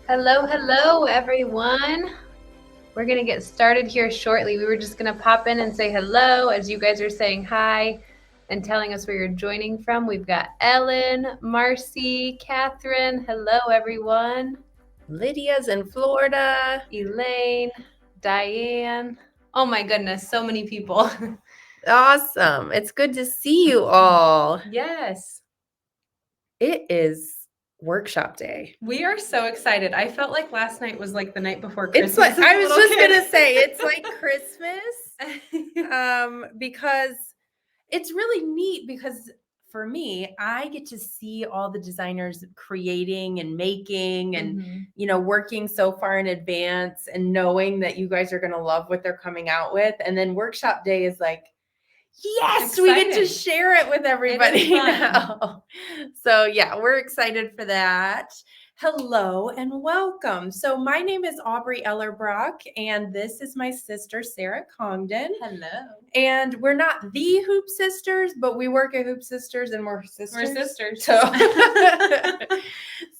Hello, hello, everyone. We're going to get started here shortly. We were just going to pop in and say hello as you guys are saying hi and telling us where you're joining from. We've got Ellen, Marcy, Catherine. Hello, everyone. Lydia's in Florida. Elaine, Diane. Oh my goodness, so many people. Awesome. It's good to see you all. Yes. It is workshop day. We are so excited. I felt like last night was like the night before Christmas. It's like, I was just going to say, it's like Christmas because it's really neat because for me, I get to see all the designers creating and making and, you know, working so far in advance and knowing that you guys are going to love what they're coming out with. And then workshop day is like, Yes, we get to share it with everybody now. So yeah, we're excited for that. Hello and welcome. So my name is Aubrey Ellerbrock, and this is my sister, Sarah Congdon. Hello. And we're not the Hoop Sisters, but we work at Hoop Sisters, and we're sisters. We're sisters. So,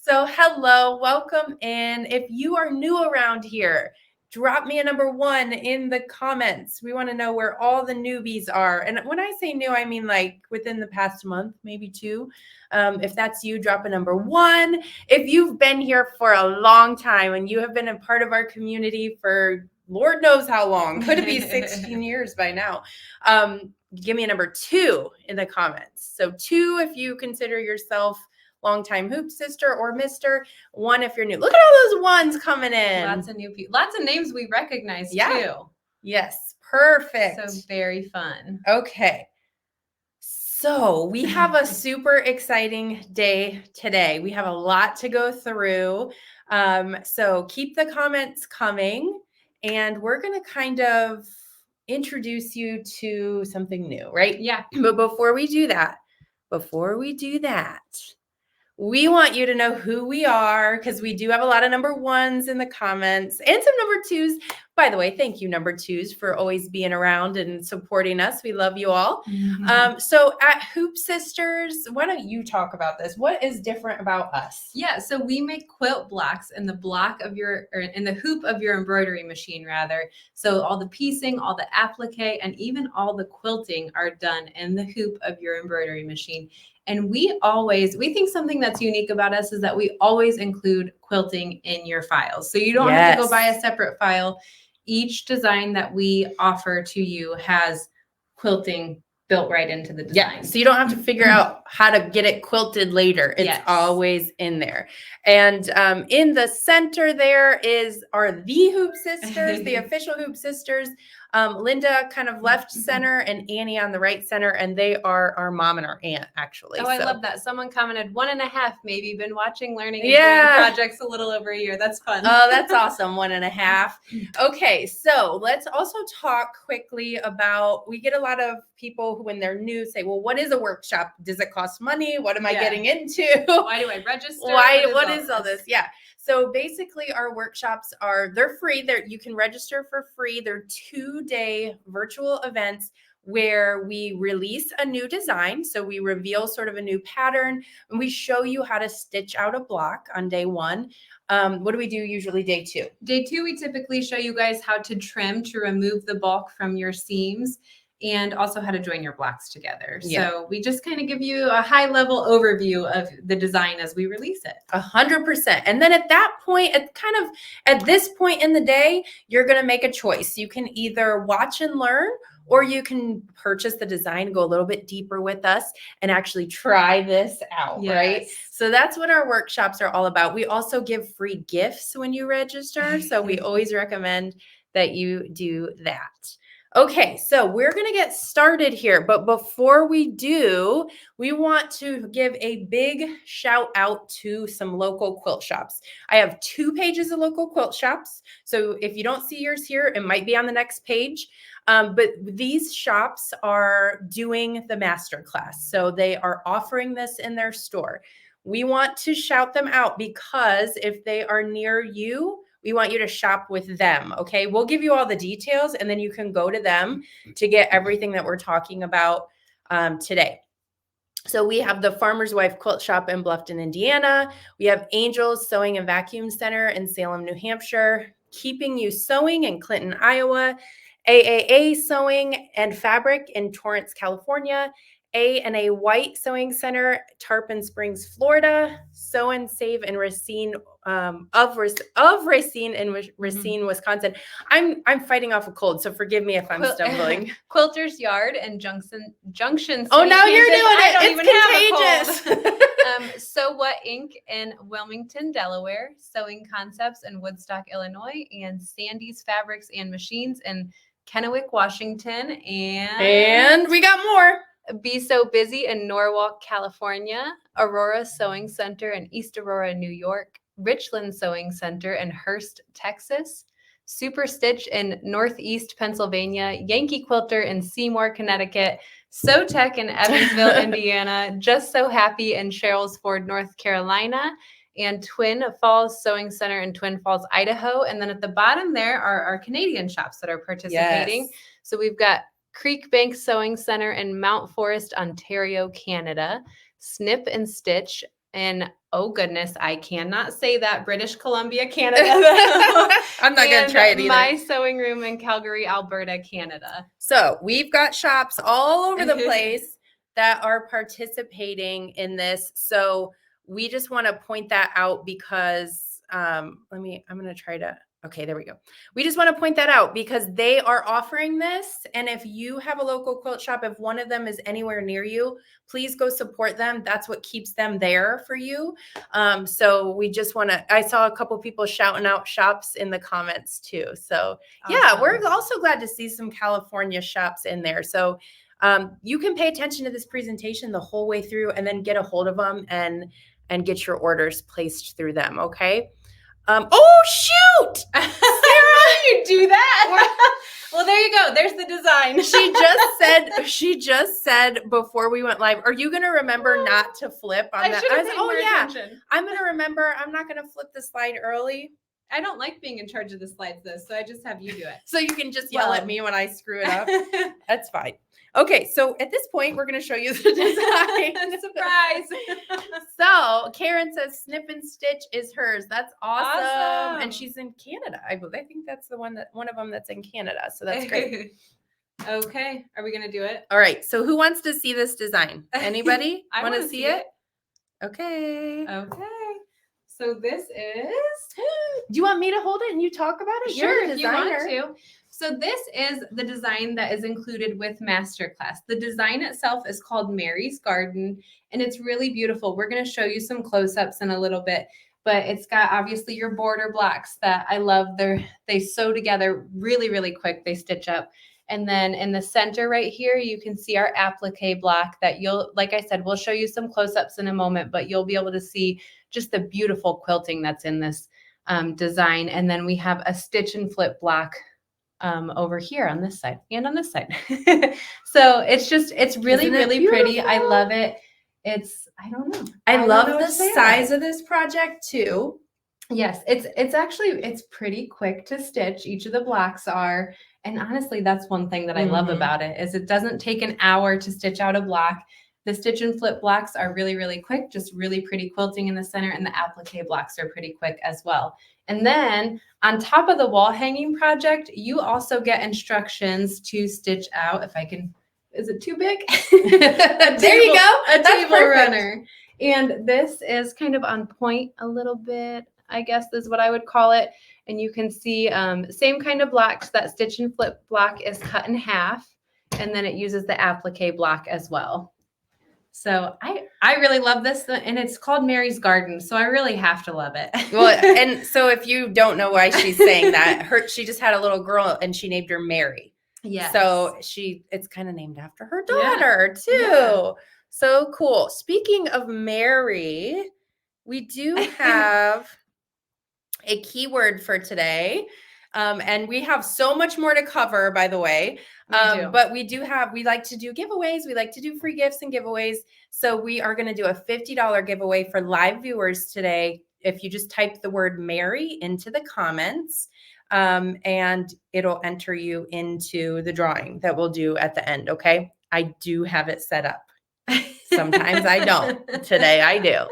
so hello, welcome in. If you are new around here, drop me a number 1 in the comments. We want to know where all the newbies are. And when I say new, I mean like within the past month, maybe 2. If that's you, drop a number 1. If you've been here for a long time and you have been a part of our community for Lord knows how long, could it be 16 years by now? Give me a number 2 in the comments. So 2 if you consider yourself longtime Hoop Sister or Mister. 1 if you're new. Look at all those ones coming in. Lots of new people. Lots of names we recognize too. Yes, perfect. So very fun. Okay. So we have a super exciting day today. We have a lot to go through. So keep the comments coming, and we're going to kind of introduce you to something new, right? Yeah. But before we do that, we want you to know who we are, because we do have a lot of number 1s in the comments and some number 2s. By the way, thank you, number 2s, for always being around and supporting us. We love you all. So at Hoop Sisters, why don't you talk about this? What is different about us? Yeah, so we make quilt blocks in the in the hoop of your embroidery machine, rather. So all the piecing, all the applique, and even all the quilting are done in the hoop of your embroidery machine. And we think something that's unique about us is that we always include quilting in your files. So you don't have to go buy a separate file. Each design that we offer to you has quilting built right into the design. Yeah, so you don't have to figure out how to get it quilted later. It's always in there. And in the center there are the Hoop Sisters, the official Hoop Sisters. Linda kind of left center and Annie on the right center, and they are our mom and our aunt, actually. Oh, I love that. Someone commented 1.5, maybe been watching, learning, and doing projects a little over a year. That's fun. Oh, that's awesome. 1.5. Okay, so let's also talk quickly about, we get a lot of people who, when they're new, say, well, what is a workshop? Does it cost money? What am I getting into? Why do I register? What is all this? Yeah. So basically our workshops they're free. You can register for free. They're 2-day virtual events where we release a new design. So we reveal sort of a new pattern, and we show you how to stitch out a block on day 1. What do we do usually day 2? Day 2, we typically show you guys how to trim to remove the bulk from your seams, and also how to join your blocks together. Yeah. So we just kind of give you a high level overview of the design as we release it. 100%. And then at that point, at this point in the day, you're going to make a choice. You can either watch and learn, or you can purchase the design, go a little bit deeper with us, and actually try this out, right? So that's what our workshops are all about. We also give free gifts when you register. So we always recommend that you do that. Okay, so we're going to get started here. But before we do, we want to give a big shout out to some local quilt shops. I have 2 pages of local quilt shops. So if you don't see yours here, it might be on the next page. But these shops are doing the masterclass. So they are offering this in their store. We want to shout them out because if they are near you, we want you to shop with them, okay? We'll give you all the details, and then you can go to them to get everything that we're talking about today. So we have the Farmer's Wife Quilt Shop in Bluffton, Indiana. We have Angels Sewing and Vacuum Center in Salem, New Hampshire. Keeping You Sewing in Clinton, Iowa. AAA Sewing and Fabric in Torrance, California. A&A White Sewing Center, Tarpon Springs, Florida. Sew and Save in Racine, of Racine in Racine, Wisconsin. I'm fighting off a cold, so forgive me if I'm stumbling. Quilter's Yard and Junction. Oh, now you're doing it. It's contagious. Sew What Inc. in Wilmington, Delaware. Sewing Concepts in Woodstock, Illinois, and Sandy's Fabrics and Machines in Kennewick, Washington, and we got more. Be So Busy in Norwalk, California. Aurora Sewing Center in East Aurora, New York. Richland Sewing Center in Hurst, Texas. Super Stitch in Northeast Pennsylvania, Yankee Quilter in Seymour, Connecticut, So Tech in Evansville, Indiana, Just So Happy in Cheryl's Ford, North Carolina, and Twin Falls Sewing Center in Twin Falls, Idaho. And then at the bottom there are our Canadian shops that are participating. Yes. So we've got Creek Bank Sewing Center in Mount Forest, Ontario, Canada, Snip and Stitch in, oh goodness, I cannot say that, British Columbia, Canada. I'm not going to try it either. My Sewing Room in Calgary, Alberta, Canada. So we've got shops all over the place that are participating in this. So we just want to point that out because I'm going to try to, okay, there we go. We just want to point that out because they are offering this. And if you have a local quilt shop, if one of them is anywhere near you, please go support them. That's what keeps them there for you. So we just want to, I saw a couple people shouting out shops in the comments too. So yeah, we're also glad to see some California shops in there. So you can pay attention to this presentation the whole way through and then get a hold of them and get your orders placed through them. Okay. Oh shoot, Sarah, you do that. Well, there you go. There's the design. She just said before we went live, are you going to remember not to flip on that? Attention. I'm going to remember. I'm not going to flip the slide early. I don't like being in charge of the slides though, so I just have you do it. So you can just yell at me when I screw it up. That's fine. Okay, so at this point, we're going to show you the design. Surprise. So Karen says Snip and Stitch is hers. That's awesome. And she's in Canada. I think that's one of them that's in Canada. So that's great. Okay. Are we going to do it? All right. So who wants to see this design? Anybody want to see it? Okay. Okay. So this is. Do you want me to hold it and you talk about it? Sure, You're the designer. if you want to. So this is the design that is included with Masterclass. The design itself is called Mary's Garden, and it's really beautiful. We're going to show you some close-ups in a little bit, but it's got obviously your border blocks that I love. They sew together really, really quick. They stitch up. And then in the center right here, you can see our applique block that like I said, we'll show you some close-ups in a moment, but you'll be able to see just the beautiful quilting that's in this design. And then we have a stitch and flip block over here on this side and on this side. So it's really, really pretty. I love it. I don't know. I love the size of this project too. Yes, it's pretty quick to stitch. Each of the blocks are, and honestly, that's one thing that I love about it is it doesn't take an hour to stitch out a block. The stitch and flip blocks are really, really quick, just really pretty quilting in the center, and the applique blocks are pretty quick as well. And then on top of the wall hanging project, you also get instructions to stitch out, if I can, is it too big? There you go. A table runner. And this is kind of on point a little bit, I guess is what I would call it. And you can see same kind of blocks. That stitch and flip block is cut in half, and then it uses the applique block as well. So I really love this, and it's called Mary's Garden, so I really have to love it. Well, and so if you don't know why she's saying that, she just had a little girl and she named her Mary. Yeah. So it's kind of named after her daughter too. Yeah. So cool. Speaking of Mary, we do have a keyword for today. And we have so much more to cover, by the way. But we like to do giveaways. We like to do free gifts and giveaways. So we are going to do a $50 giveaway for live viewers today. If you just type the word Mary into the comments, and it'll enter you into the drawing that we'll do at the end. Okay. I do have it set up. Sometimes I don't. Today I do.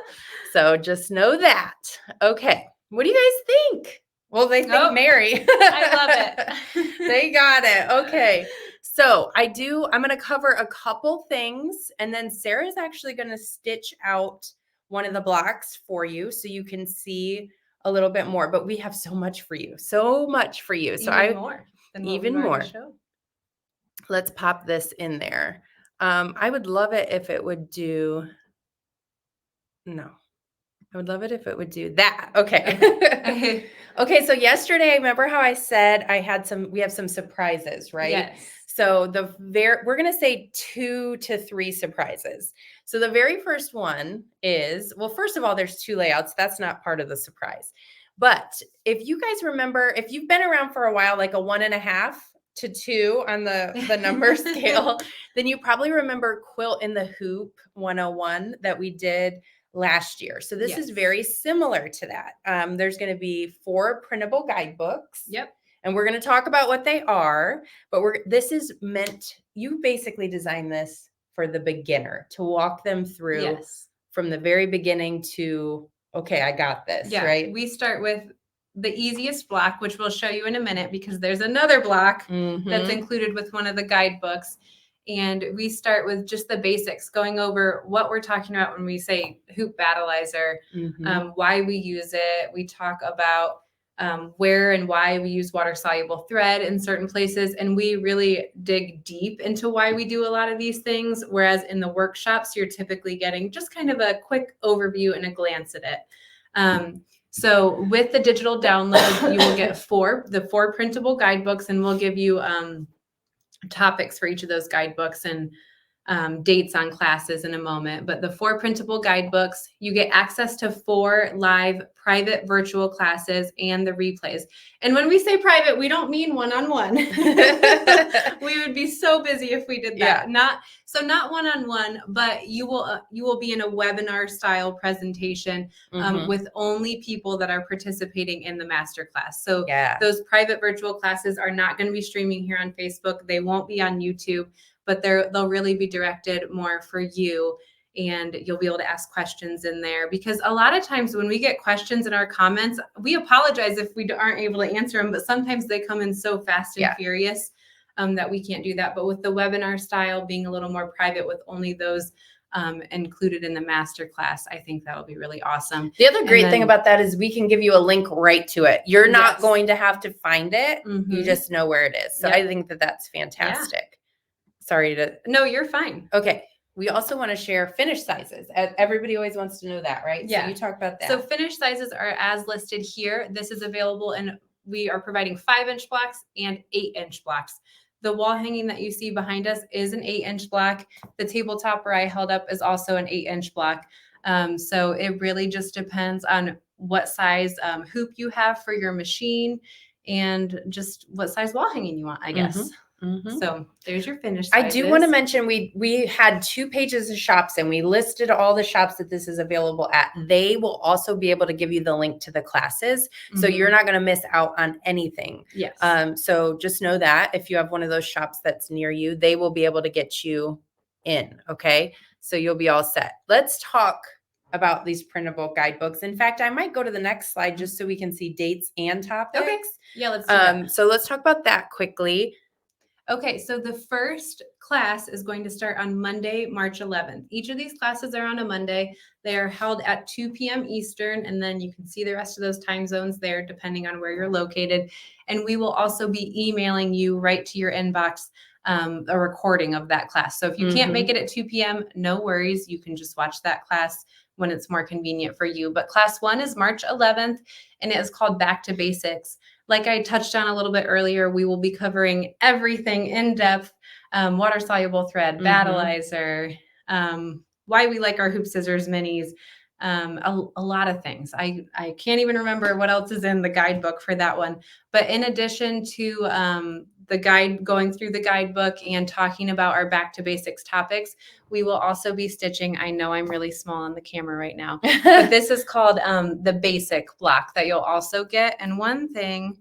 So just know that. Okay. What do you guys think? Well, they think Mary. I love it. They got it. Okay. So I'm going to cover a couple things, and then Sarah's actually going to stitch out one of the blocks for you so you can see a little bit more. But we have so much for you. So much for you. So even more. Let's pop this in there. I would love it if it would do. No. I would love it if it would do that. Okay. Okay. So yesterday, remember how I said we have some surprises, right? Yes. So we're going to say 2 to 3 surprises. So the very first one is, well, first of all, there's 2 layouts. That's not part of the surprise. But if you guys remember, if you've been around for a while, like a 1.5 to 2 on the number scale, then you probably remember Quilt in the Hoop 101 that we did last year. So this is very similar to that. There's going to be 4 printable guidebooks. Yep. And we're going to talk about what they are, but this is meant, you basically designed this for the beginner to walk them through from the very beginning to, okay, I got this, right? We start with the easiest block, which we'll show you in a minute because there's another block that's included with one of the guidebooks. And we start with just the basics, going over what we're talking about when we say Hoop Battleizer, why we use it. We talk about where and why we use water-soluble thread in certain places. And we really dig deep into why we do a lot of these things. Whereas in the workshops, you're typically getting just kind of a quick overview and a glance at it. So with the digital download, you will get the four printable guidebooks, and we'll give you topics for each of those guidebooks and dates on classes in a moment. But the 4 printable guidebooks, you get access to 4 live private virtual classes and the replays. And when we say private, we don't mean one-on-one. We would be so busy if we did that. Not one-on-one, but you will be in a webinar style presentation with only people that are participating in the masterclass. So those private virtual classes are not going to be streaming here on Facebook. They won't be on YouTube, but they'll really be directed more for you, and you'll be able to ask questions in there. Because a lot of times when we get questions in our comments, we apologize if we aren't able to answer them, but sometimes they come in so fast and furious that we can't do that. But with the webinar style being a little more private with only those included in the masterclass, I think that'll be really awesome. The other great thing about that is we can give you a link right to it. You're not going to have to find it. You just know where it is. So I think that's fantastic. Sorry to... No, you're fine. Okay. We also want to share finish sizes. Everybody always wants to know that, right? Yeah. So you talk about that. So finish sizes are as listed here. This is available, and we are providing 5-inch blocks and 8-inch blocks. The wall hanging that you see behind us is an 8-inch block. The tabletop where I held up is also an 8-inch block. So it really just depends on what size hoop you have for your machine and just what size wall hanging you want, I guess. So there's your finish sizes. I do want to mention we had 2 pages of shops, and we listed all the shops that this is available at. They will also be able to give you the link to the classes. So you're not going to miss out on anything. Yes. So just know that if you have one of those shops that's near you, they will be able to get you in. Okay. So you'll be all set. Let's talk about these printable guidebooks. In fact, I might go to the next slide just so we can see dates and topics. Okay. Yeah, let's do that. So let's talk about that quickly. Okay, so the first class is going to start on Monday, March 11th. Each of these classes are on a Monday. They are held at 2 p.m. Eastern, and then you can see the rest of those time zones there depending on where you're located. And we will also be emailing you right to your inbox a recording of that class. So if you can't make it at 2 p.m., no worries. You can just watch that class when it's more convenient for you. But class 1 is March 11th, and it is called Back to Basics. Like I touched on a little bit earlier, we will be covering everything in depth, water-soluble thread, battleizer, why we like our hoop scissors minis, a lot of things. I can't even remember what else is in the guidebook for that one. But in addition to going through the guidebook and talking about our back to basics topics, we will also be stitching. I know I'm really small on the camera right now, but this is called the basic block that you'll also get. And one thing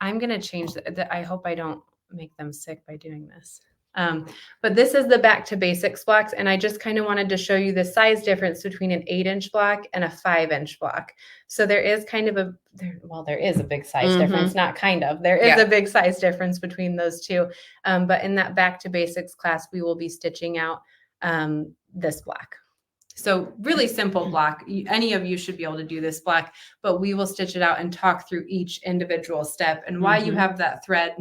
I'm going to change I hope I don't make them sick by doing this. But this is the back to basics blocks. And I just kind of wanted to show you the size difference between an 8-inch block and a 5-inch block. So there is kind of there is a big size difference, not kind of, there is a big size difference between those two. But in that back to basics class, we will be stitching out this block. So really simple block. Any of you should be able to do this block, but we will stitch it out and talk through each individual step and why you have that thread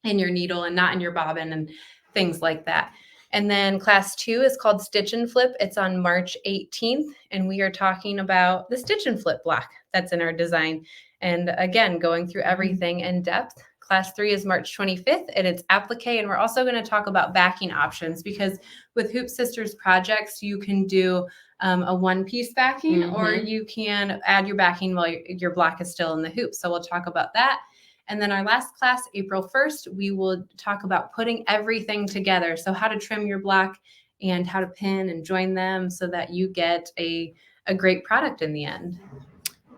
in your needle and not in your bobbin and things like that. And then class 2 is called Stitch and Flip. It's on March 18th, and we are talking about the stitch and flip block that's in our design. And again, going through everything in depth. Class 3 is March 25th, and it's applique. And we're also going to talk about backing options, because with Hoop Sisters projects, you can do a one-piece backing, or Mhm. you can add your backing while your block is still in the hoop. So we'll talk about that. And then our last class, April 1st, we will talk about putting everything together. So how to trim your block and how to pin and join them so that you get a great product in the end.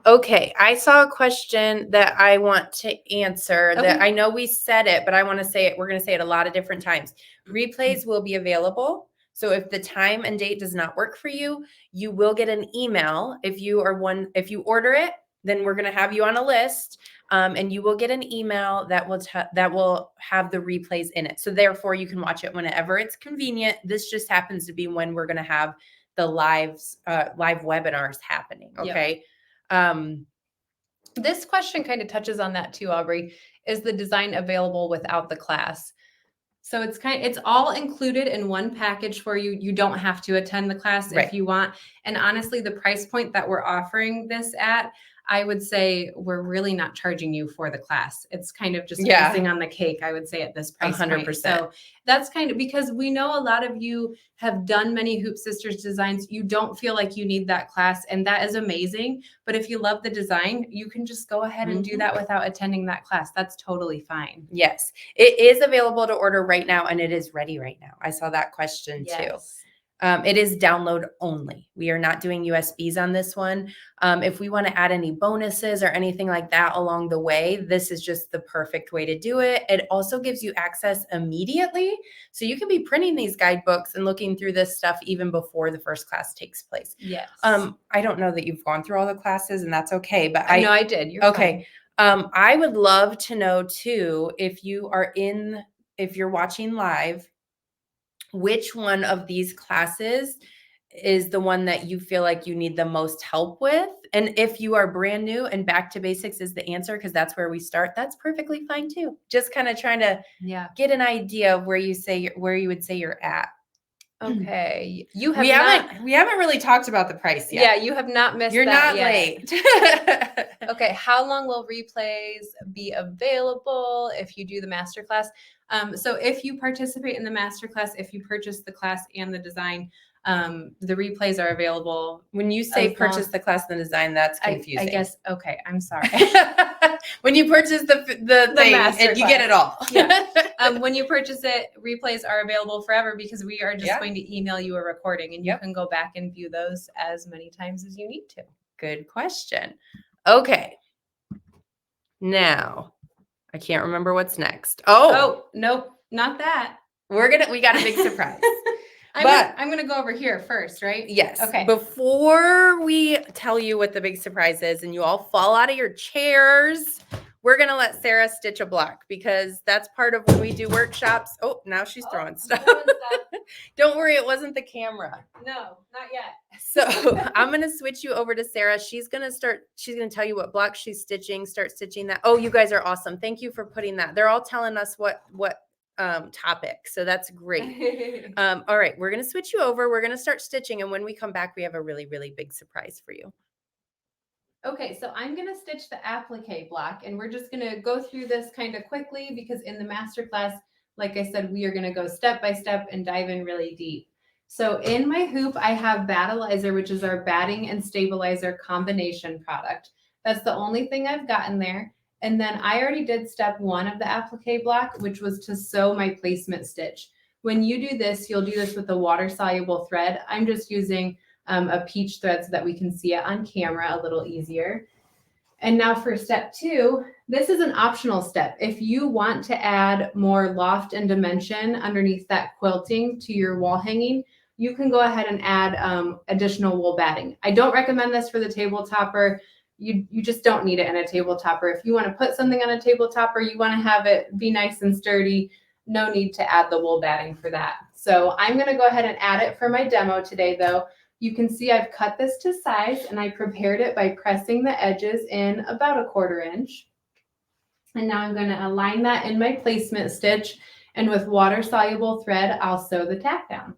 Okay, I saw a question that I want to answer that Okay. I know we said it, but I want to say it. We're going to say it a lot of different times. Replays will be available. So if the time and date does not work for you, you will get an email. If you order it, then we're going to have you on a list, and you will get an email that will have the replays in it. So therefore, you can watch it whenever it's convenient. This just happens to be when we're going to have the live webinars happening. Okay. This question kind of touches on that too, Aubrey. Is the design available without the class? So it's all included in one package for you. You don't have to attend the class Right. if you want. And honestly, the price point that we're offering this at, I would say we're really not charging you for the class. It's kind of just icing on the cake, I would say, at this price 100%. point. So that's kind of because we know a lot of you have done many Hoop Sisters designs. You don't feel like you need that class, and that is amazing. But if you love the design, you can just go ahead and do that without attending that class. That's totally fine. Yes, it is available to order right now, and it is ready right now. I saw that question too. It is download only. We are not doing USBs on this one. If we want to add any bonuses or anything like that along the way, this is just the perfect way to do it. It also gives you access immediately. So you can be printing these guidebooks and looking through this stuff even before the first class takes place. Yes. I don't know that you've gone through all the classes, and that's okay. But I know I did. You're okay. fine. I would love to know too, if you're watching live, which one of these classes is the one that you feel like you need the most help with. And if you are brand new and back to basics is the answer, because that's where we start, that's perfectly fine too. Just kind of trying to get an idea of where you would say you're at. Okay. We haven't really talked about the price yet. Yeah, you have not missed You're that not yet. late. Okay, how long will replays be available if you do the masterclass? So if you participate in the masterclass, if you purchase the class and the design, the replays are available. When you say purchase the class and the design, that's confusing. I guess, okay, I'm sorry. When you purchase the thing, and you get it all. When you purchase it, replays are available forever because we are just going to email you a recording, and you can go back and view those as many times as you need to. Good question. Okay. Now, I can't remember what's next. Oh, nope, not that. We got a big surprise. I'm going to go over here first, right? Yes. Okay. Before we tell you what the big surprise is and you all fall out of your chairs, we're going to let Sarah stitch a block because that's part of when we do workshops. Oh, now she's throwing stuff. Don't worry, it wasn't the camera. No, not yet. So I'm going to switch you over to Sarah. She's going to tell you what block she's stitching, start stitching that. Oh, you guys are awesome. Thank you for putting that. They're all telling us what topic. So that's great. All right, we're going to switch you over. We're going to start stitching. And when we come back, we have a really, really big surprise for you. Okay, so I'm going to stitch the applique block, and we're just going to go through this kind of quickly because in the masterclass, like I said, we are going to go step by step and dive in really deep. So in my hoop, I have Battleizer, which is our batting and stabilizer combination product. That's the only thing I've gotten there. And then I already did step 1 of the applique block, which was to sew my placement stitch. When you do this, you'll do this with a water-soluble thread. I'm just using a peach thread so that we can see it on camera a little easier. And now for step 2, this is an optional step. If you want to add more loft and dimension underneath that quilting to your wall hanging, you can go ahead and add additional wool batting. I don't recommend this for the table topper. You just don't need it in a table topper. If you want to put something on a table topper, you want to have it be nice and sturdy, no need to add the wool batting for that. So I'm going to go ahead and add it for my demo today though. You can see I've cut this to size and I prepared it by pressing the edges in about a 1/4 inch. And now I'm going to align that in my placement stitch, and with water soluble thread, I'll sew the tack down.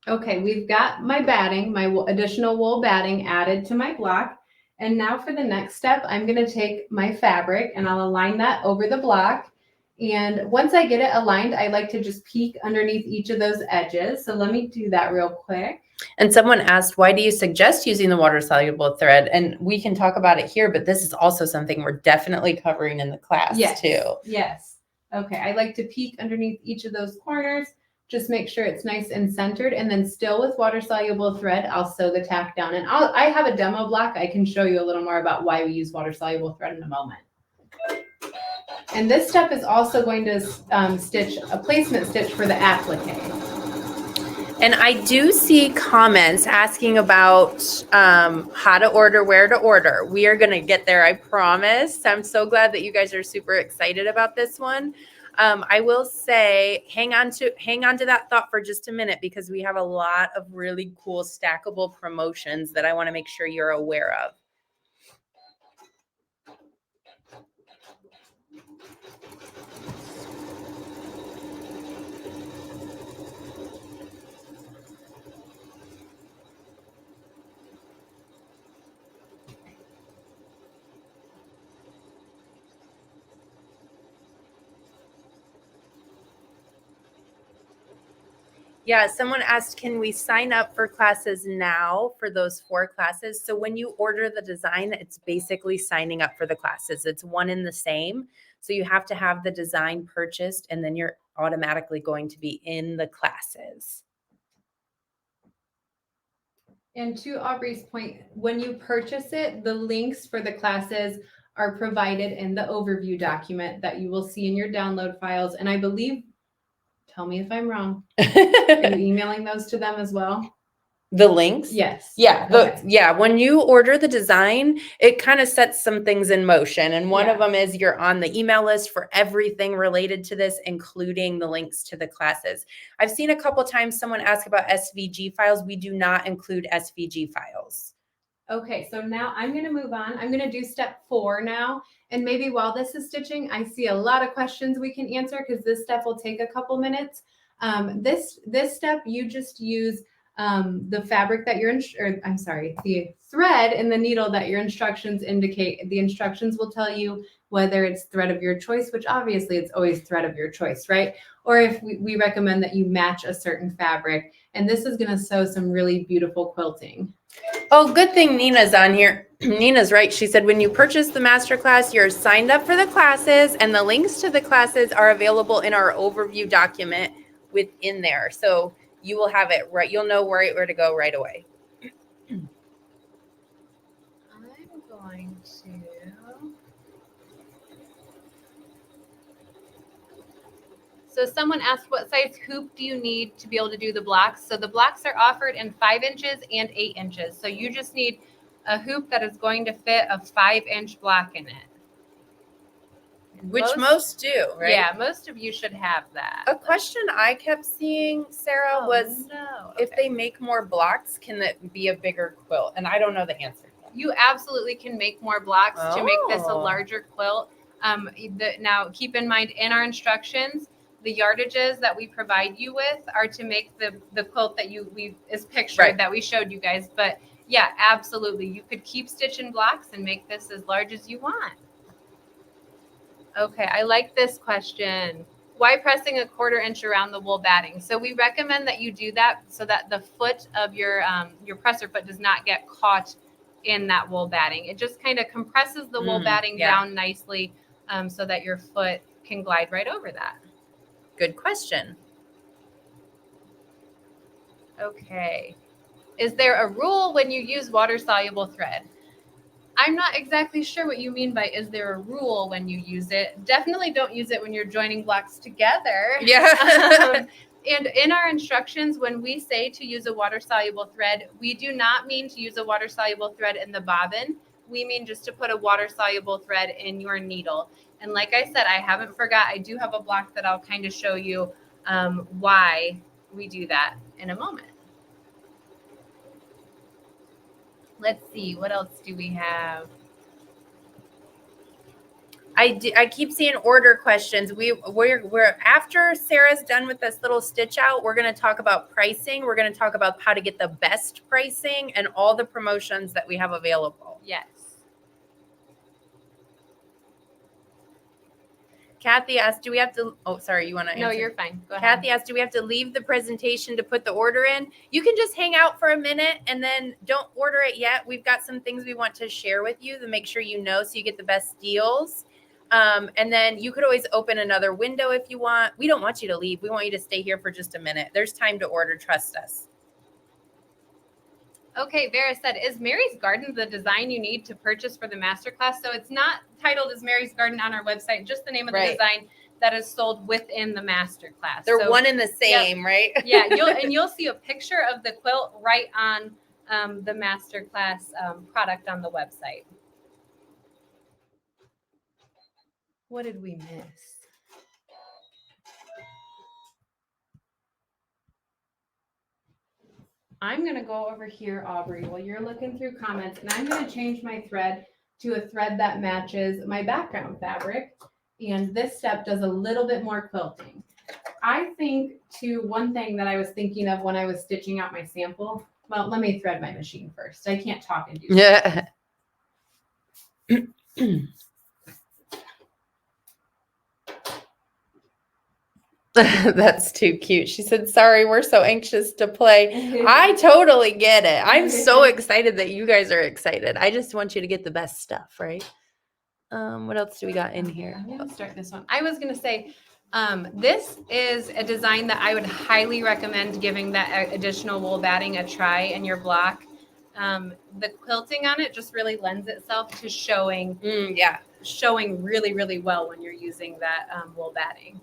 Okay, we've got my batting, my additional wool batting added to my block. And now for the next step, I'm gonna take my fabric and I'll align that over the block. And once I get it aligned, I like to just peek underneath each of those edges. So let me do that real quick. And someone asked, why do you suggest using the water soluble thread? And we can talk about it here, but this is also something we're definitely covering in the class too. Yes. Okay, I like to peek underneath each of those corners. Just make sure it's nice and centered, and then still with water soluble thread, I'll sew the tack down. And I have a demo block. I can show you a little more about why we use water soluble thread in a moment. And this step is also going to stitch a placement stitch for the applique. And I do see comments asking about how to order, where to order. We are going to get there, I promise. I'm so glad that you guys are super excited about this one. I will say, hang on to that thought for just a minute, because we have a lot of really cool stackable promotions that I want to make sure you're aware of. Yeah, someone asked, can we sign up for classes now for those 4 classes? So when you order the design, it's basically signing up for the classes. It's one and the same. So you have to have the design purchased, and then you're automatically going to be in the classes. And to Aubrey's point, when you purchase it, the links for the classes are provided in the overview document that you will see in your download files. And I believe, tell me if I'm wrong, are you emailing those to them as well? The links? Yes. Yeah. Yeah. When you order the design, it kind of sets some things in motion. And one of them is you're on the email list for everything related to this, including the links to the classes. I've seen a couple times someone ask about SVG files. We do not include SVG files. Okay, so now I'm going to move on. I'm going to do step 4 now. And maybe while this is stitching, I see a lot of questions we can answer, because this step will take a couple minutes. This step, you just use the fabric that the thread and the needle that your instructions indicate. The instructions will tell you whether it's thread of your choice, which obviously it's always thread of your choice, right? Or if we recommend that you match a certain fabric. And this is going to sew some really beautiful quilting. Oh, good thing Nina's on here. Nina's right. She said, when you purchase the masterclass, you're signed up for the classes, and the links to the classes are available in our overview document within there. So you will have it right. You'll know where to go right away. I'm going to. So someone asked, what size hoop do you need to be able to do the blocks? So the blocks are offered in 5 inches and 8 inches. So you just need a hoop that is going to fit a 5-inch block in it. Which most do, right? Yeah, most of you should have that. A question I kept seeing, Sarah, was if they make more blocks, can it be a bigger quilt? And I don't know the answer. You absolutely can make more blocks to make this a larger quilt. Now, keep in mind, in our instructions, the yardages that we provide you with are to make the quilt that is pictured that we showed you guys. But yeah, absolutely. You could keep stitching blocks and make this as large as you want. Okay, I like this question. Why pressing a 1/4 inch around the wool batting? So we recommend that you do that so that the foot of your presser foot does not get caught in that wool batting. It just kind of compresses the wool batting down nicely, so that your foot can glide right over that. Good question. Okay. Is there a rule when you use water-soluble thread? I'm not exactly sure what you mean by is there a rule when you use it. Definitely don't use it when you're joining blocks together. Yeah. And in our instructions, when we say to use a water-soluble thread, we do not mean to use a water-soluble thread in the bobbin. We mean just to put a water-soluble thread in your needle. And like I said, I haven't forgot. I do have a block that I'll kind of show you why we do that in a moment. Let's see, what else do we have? I keep seeing order questions. We're after Sarah's done with this little stitch out, we're going to talk about pricing. We're going to talk about how to get the best pricing and all the promotions that we have available. Yes. Kathy asked, do we have to, oh, sorry, you want to answer? No, you're fine. Go ahead. Kathy asked, do we have to leave the presentation to put the order in? You can just hang out for a minute and then don't order it yet. We've got some things we want to share with you to make sure you know so you get the best deals. And then you could always open another window if you want. We don't want you to leave. We want you to stay here for just a minute. There's time to order. Trust us. Okay, Vera said, is Mary's Garden the design you need to purchase for the masterclass? So it's not titled as Mary's Garden on our website, just the name of the design that is sold within the masterclass. They're one and the same, right? Yeah, you'll see a picture of the quilt right on the masterclass product on the website. What did we miss? I'm going to go over here, Aubrey, while you're looking through comments, and I'm going to change my thread to a thread that matches my background fabric. And this step does a little bit more quilting. I think one thing that I was thinking of when I was stitching out my sample, well, let me thread my machine first. I can't talk and do that. That's too cute. She said, sorry, we're so anxious to play. I totally get it. I'm so excited that you guys are excited. I just want you to get the best stuff, right? What else do we got in here? I'm going to start this one. I was going to say, this is a design that I would highly recommend giving that additional wool batting a try in your block. The quilting on it just really lends itself to showing really, really well when you're using that wool batting.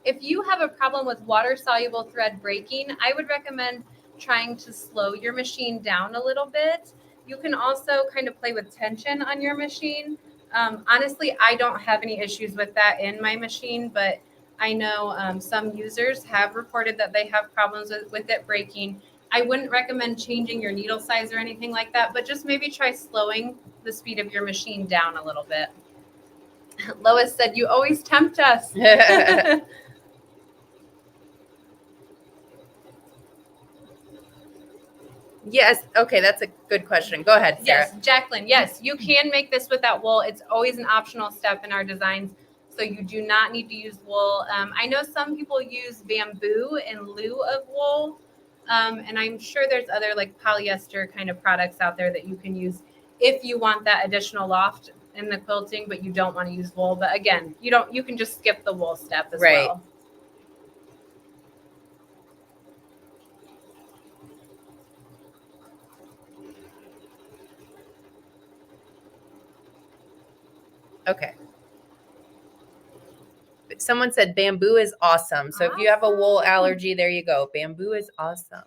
If you have a problem with water-soluble thread breaking, I would recommend trying to slow your machine down a little bit. You can also kind of play with tension on your machine. Honestly, I don't have any issues with that in my machine, but I know some users have reported that they have problems with it breaking. I wouldn't recommend changing your needle size or anything like that, but just maybe try slowing the speed of your machine down a little bit. Lois said, you always tempt us. Yes. Okay. That's a good question. Go ahead, Sarah. Yes, Jacqueline. Yes, you can make this without wool. It's always an optional step in our designs. So you do not need to use wool. I know some people use bamboo in lieu of wool. And I'm sure there's other like polyester kind of products out there that you can use if you want that additional loft in the quilting, but you don't want to use wool. But again, you can just skip the wool step as well. Okay. Someone said bamboo is awesome. So if you have a wool allergy, there you go. Bamboo is awesome.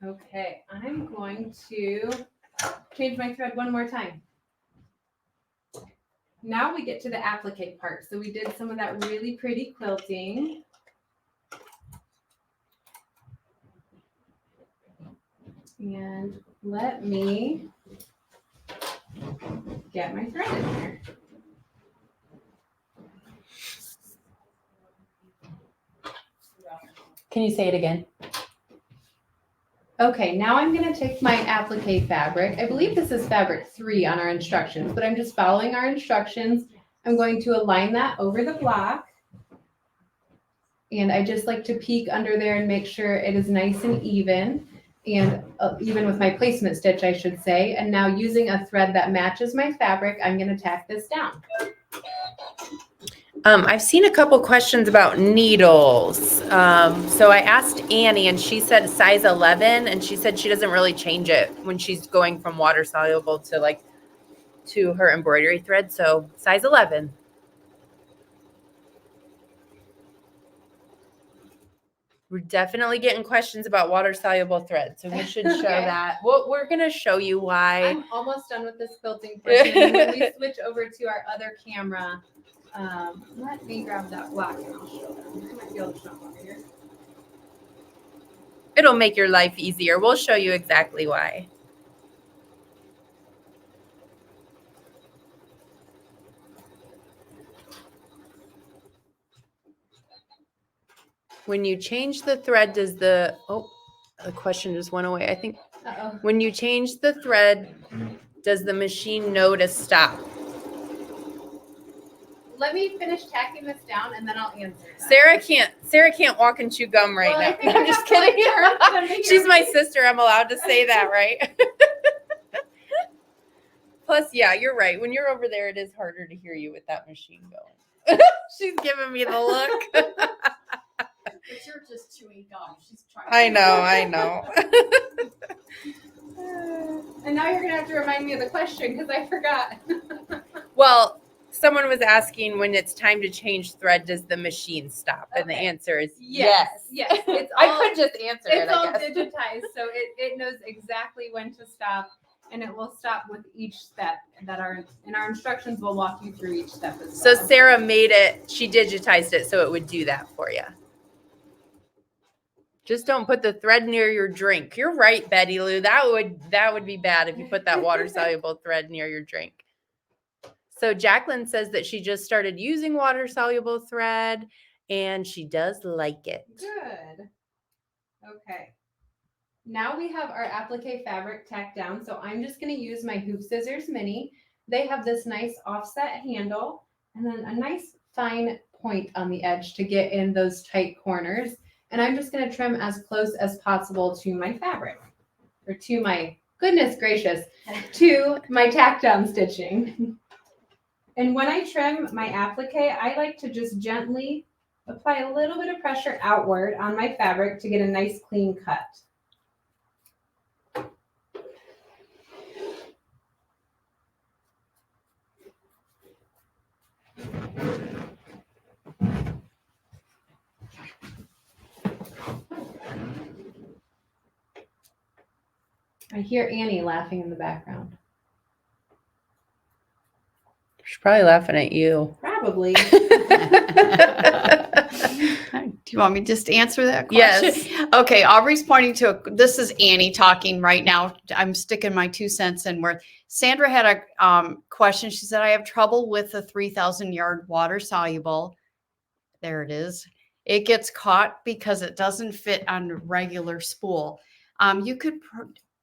Okay, I'm going to change my thread one more time. Now we get to the applique part. So we did some of that really pretty quilting. And let me get my thread in there. Can you say it again? Okay, now I'm going to take my applique fabric. I believe this is fabric 3 on our instructions, but I'm just following our instructions. I'm going to align that over the block. And I just like to peek under there and make sure it is nice and even. And even with my placement stitch, I should say. And now using a thread that matches my fabric, I'm going to tack this down. I've seen a couple questions about needles. So I asked Annie and she said size 11 and she said she doesn't really change it when she's going from water soluble to her embroidery thread. So size 11. We're definitely getting questions about water soluble thread. So we should show that. Well, we're going to show you why. I'm almost done with this quilting portion. And when we switch over to our other camera, let me grab that block and I'll show them. I might be able to show them over here. It'll make your life easier. We'll show you exactly why. When you change the thread, does the question just went away. I think when you change the thread, does the machine know to stop? Let me finish tacking this down and then I'll answer that. Sarah can't walk and chew gum right now. I'm just kidding. She's my sister. I'm allowed to say that, right? Plus, yeah, you're right. When you're over there, it is harder to hear you with that machine going. She's giving me the look. But you're just chewing gum. She's trying. I know. And now you're going to have to remind me of the question because I forgot. Well, someone was asking when it's time to change thread, does the machine stop? And the answer is yes. It's all, I could just answer it. It's all digitized, so it knows exactly when to stop, and it will stop with each step that in our instructions will walk you through each step as well. So Sarah made it, she digitized it so it would do that for you. Just don't put the thread near your drink. You're right, Betty Lou. That would be bad if you put that water soluble thread near your drink. So Jacqueline says that she just started using water soluble thread and she does like it. Good. Okay. Now we have our applique fabric tacked down. So I'm just going to use my hoop scissors mini. They have this nice offset handle and then a nice fine point on the edge to get in those tight corners. And I'm just going to trim as close as possible to my fabric, or to my, goodness gracious, to my tack down stitching. And when I trim my applique, I like to just gently apply a little bit of pressure outward on my fabric to get a nice clean cut. I hear Annie laughing in the background. She's probably laughing at you. Probably. Do you want me to just answer that question? Yes. Okay, Aubrey's pointing to, this is Annie talking right now. I'm sticking my 2 cents in where Sandra had a question. She said, I have trouble with the 3,000 yard water soluble. There it is. It gets caught because it doesn't fit on regular spool. You could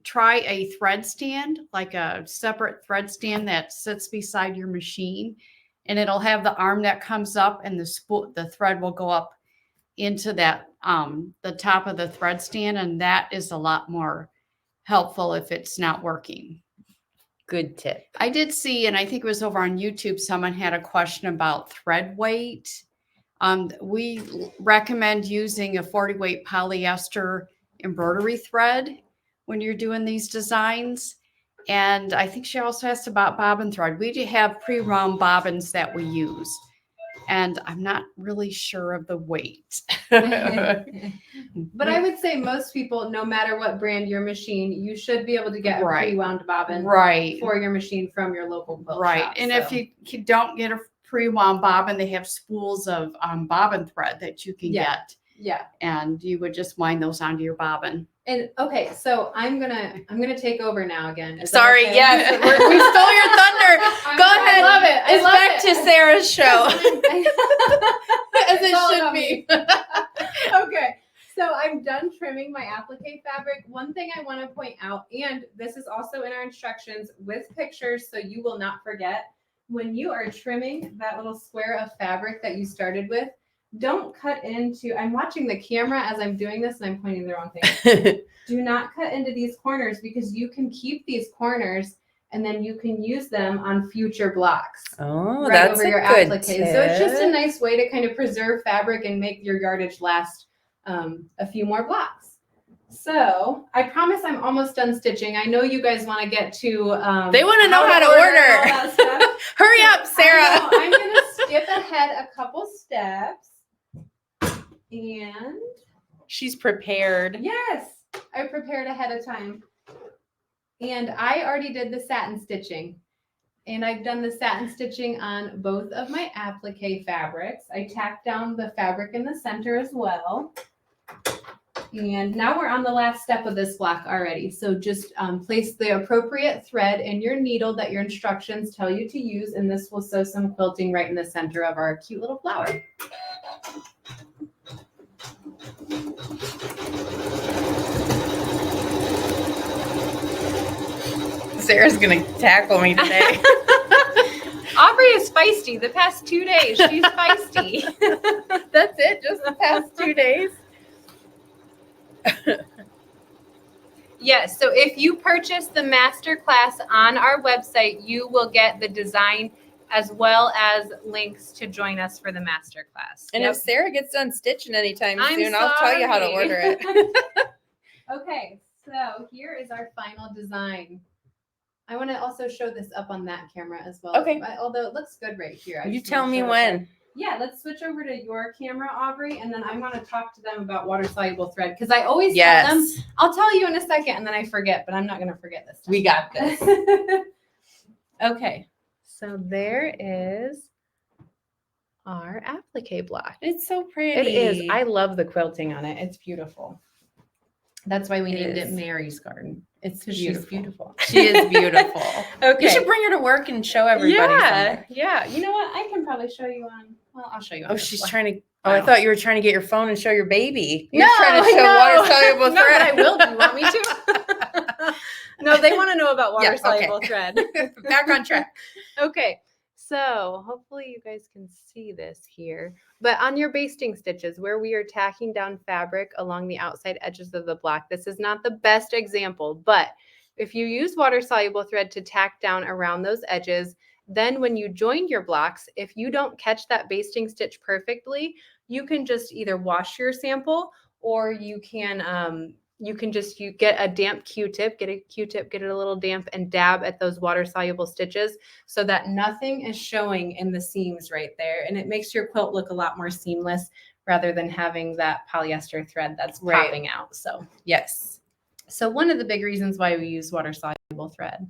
try a thread stand, like a separate thread stand that sits beside your machine, and it'll have the arm that comes up and the thread will go up into that, the top of the thread stand. And that is a lot more helpful if it's not working. Good tip. I did see, and I think it was over on YouTube, someone had a question about thread weight. We recommend using a 40 weight polyester embroidery thread when you're doing these designs. And I think she also asked about bobbin thread. We do have pre-wound bobbins that we use, and I'm not really sure of the weight. But I would say most people, no matter what brand your machine, you should be able to get a pre-wound bobbin for your machine from your local quilt shop. And if you don't get a pre-wound bobbin, they have spools of bobbin thread that you can get. Yeah. And you would just wind those onto your bobbin. And okay, so I'm gonna take over now again. Sorry, okay? yes, we stole your thunder. Go ahead. I love it. It's back to Sarah's show. As it should be. Okay, so I'm done trimming my applique fabric. One thing I want to point out, and this is also in our instructions with pictures, so you will not forget, when you are trimming that little square of fabric that you started with, don't cut into, I'm watching the camera as I'm doing this and I'm pointing the wrong thing. Do not cut into these corners, because you can keep these corners and then you can use them on future blocks. Oh, right, that's over your applique. So it's just a nice way to kind of preserve fabric and make your yardage last a few more blocks. So I promise I'm almost done stitching. I know you guys want to get to they want to know how to order. Hurry up, Sarah. I'm going to skip ahead a couple steps. And she's prepared. Yes, I prepared ahead of time. And I already did the satin stitching. And I've done the satin stitching on both of my applique fabrics. I tacked down the fabric in the center as well. And now we're on the last step of this block already. So just place the appropriate thread in your needle that your instructions tell you to use, and this will sew some quilting right in the center of our cute little flower. Sarah's gonna tackle me today. Aubrey is feisty. The past 2 days, she's feisty. That's it, just the past 2 days. Yes, so if you purchase the masterclass on our website, you will get the design as well as links to join us for the masterclass. And Yep. if Sarah gets done stitching anytime I'm soon, I'll tell you how to sorry. order it. Okay, so here is our final design. I want to also show this up on that camera as well. Okay. Although it looks good right here. I You just tell wanna me show it when. there. Yeah, let's switch over to your camera, Aubrey, and then I want to talk to them about water soluble thread because I always tell them, Yes, I'll tell you in a second, and then I forget, but I'm not going to forget this time. we got this. Okay, so there is our applique block. It's so pretty. It is. I love the quilting on it. It's beautiful. That's why we It named is. it Mary's Garden. It's Because she's beautiful. She is beautiful. Okay. You should bring her to work and show everybody. something. Yeah. You know what? I can probably show you on. Well, I'll show you on. Oh, this she's one. trying to. Oh, I Wow. thought you were trying to get your phone and show your baby. You're No, trying to show no. water soluble No, thread. but I will. Do you want me to? No, they want to know about water soluble okay. thread. Back on track. Okay, so hopefully you guys can see this here. But on your basting stitches, where we are tacking down fabric along the outside edges of the block, this is not the best example, but if you use water-soluble thread to tack down around those edges, then when you join your blocks, if you don't catch that basting stitch perfectly, you can just either wash your sample or you can just get a damp Q-tip, get it a little damp and dab at those water-soluble stitches so that nothing is showing in the seams right there. And it makes your quilt look a lot more seamless rather than having that polyester thread that's Right. popping out. Yes. So one of the big reasons why we use water-soluble thread.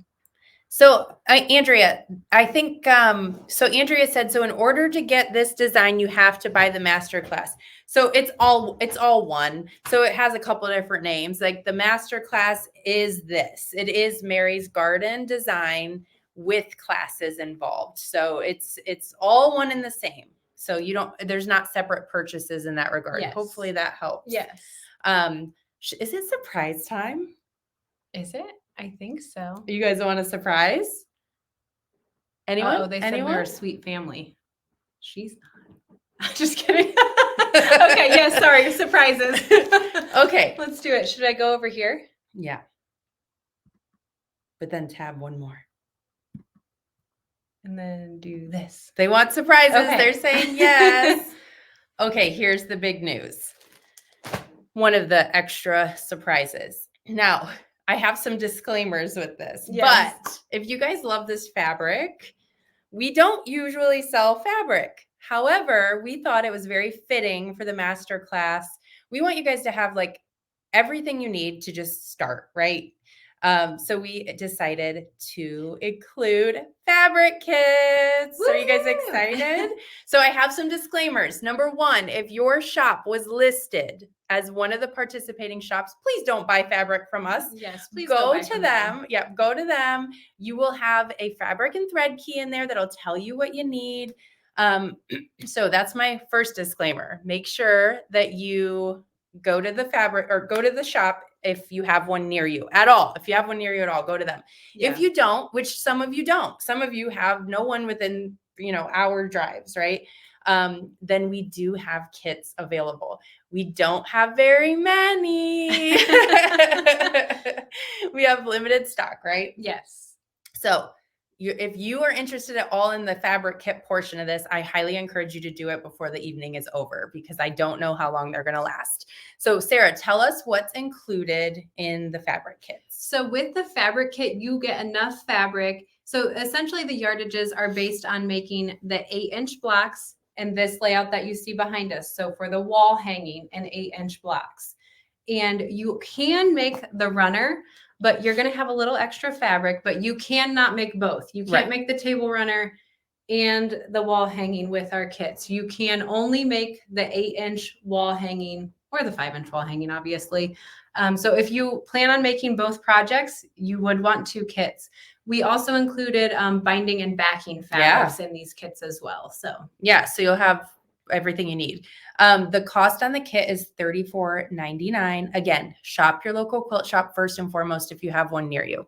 So, Andrea, I think, so Andrea said, so in order to get this design, you have to buy the masterclass. So it's all one. So it has a couple of different names. Like the masterclass is this. It is Mary's Garden design with classes involved. So it's all one and the same. So there's not separate purchases in that regard. Yes. Hopefully that helps. Yes. Is it surprise time? Is it? I think so. You guys want a surprise? Anyone? Oh, they said Anyone? we're a sweet family. She's not. Just kidding. Okay, yes, sorry, surprises. Okay. Let's do it. Should I go over here? Yeah. But then tab one more. And then do this. They want surprises. Okay. They're saying yes. Okay, here's the big news. One of the extra surprises. Now, I have some disclaimers with this, Yes. but if you guys love this fabric, we don't usually sell fabric. However, we thought it was very fitting for the masterclass. We want you guys to have like everything you need to just start, right? So we decided to include fabric kits. Are you guys Woo! excited? So I have some disclaimers. Number one, if your shop was listed as one of the participating shops, please don't buy fabric from us. Yes, please Go buy to from them. Yep, go to them. You will have a fabric and thread key in there that'll tell you what you need. So that's my first disclaimer. Make sure that you go to the fabric or go to the shop if you have one near you at all. If you have one near you at all, go to them. Yeah. If you don't, which some of you don't, some of you have no one within, hour drives, right? Then we do have kits available. We don't have very many. We have limited stock, right? Yes. So if you are interested at all in the fabric kit portion of this, I highly encourage you to do it before the evening is over because I don't know how long they're going to last. So Sarah, tell us what's included in the fabric kits. So with the fabric kit, you get enough fabric. So essentially the yardages are based on making the 8-inch blocks and this layout that you see behind us. So for the wall hanging and 8-inch blocks. And you can make the runner, but you're going to have a little extra fabric, but you cannot make both. You can't Right. make the table runner and the wall hanging with our kits. You can only make the 8-inch wall hanging or the 5-inch wall hanging, obviously. So if you plan on making both projects, you would want 2 kits. We also included binding and backing fabrics in these kits as well. So yeah, so you'll have everything you need. The cost on the kit is $34.99. Again, shop your local quilt shop first and foremost if you have one near you.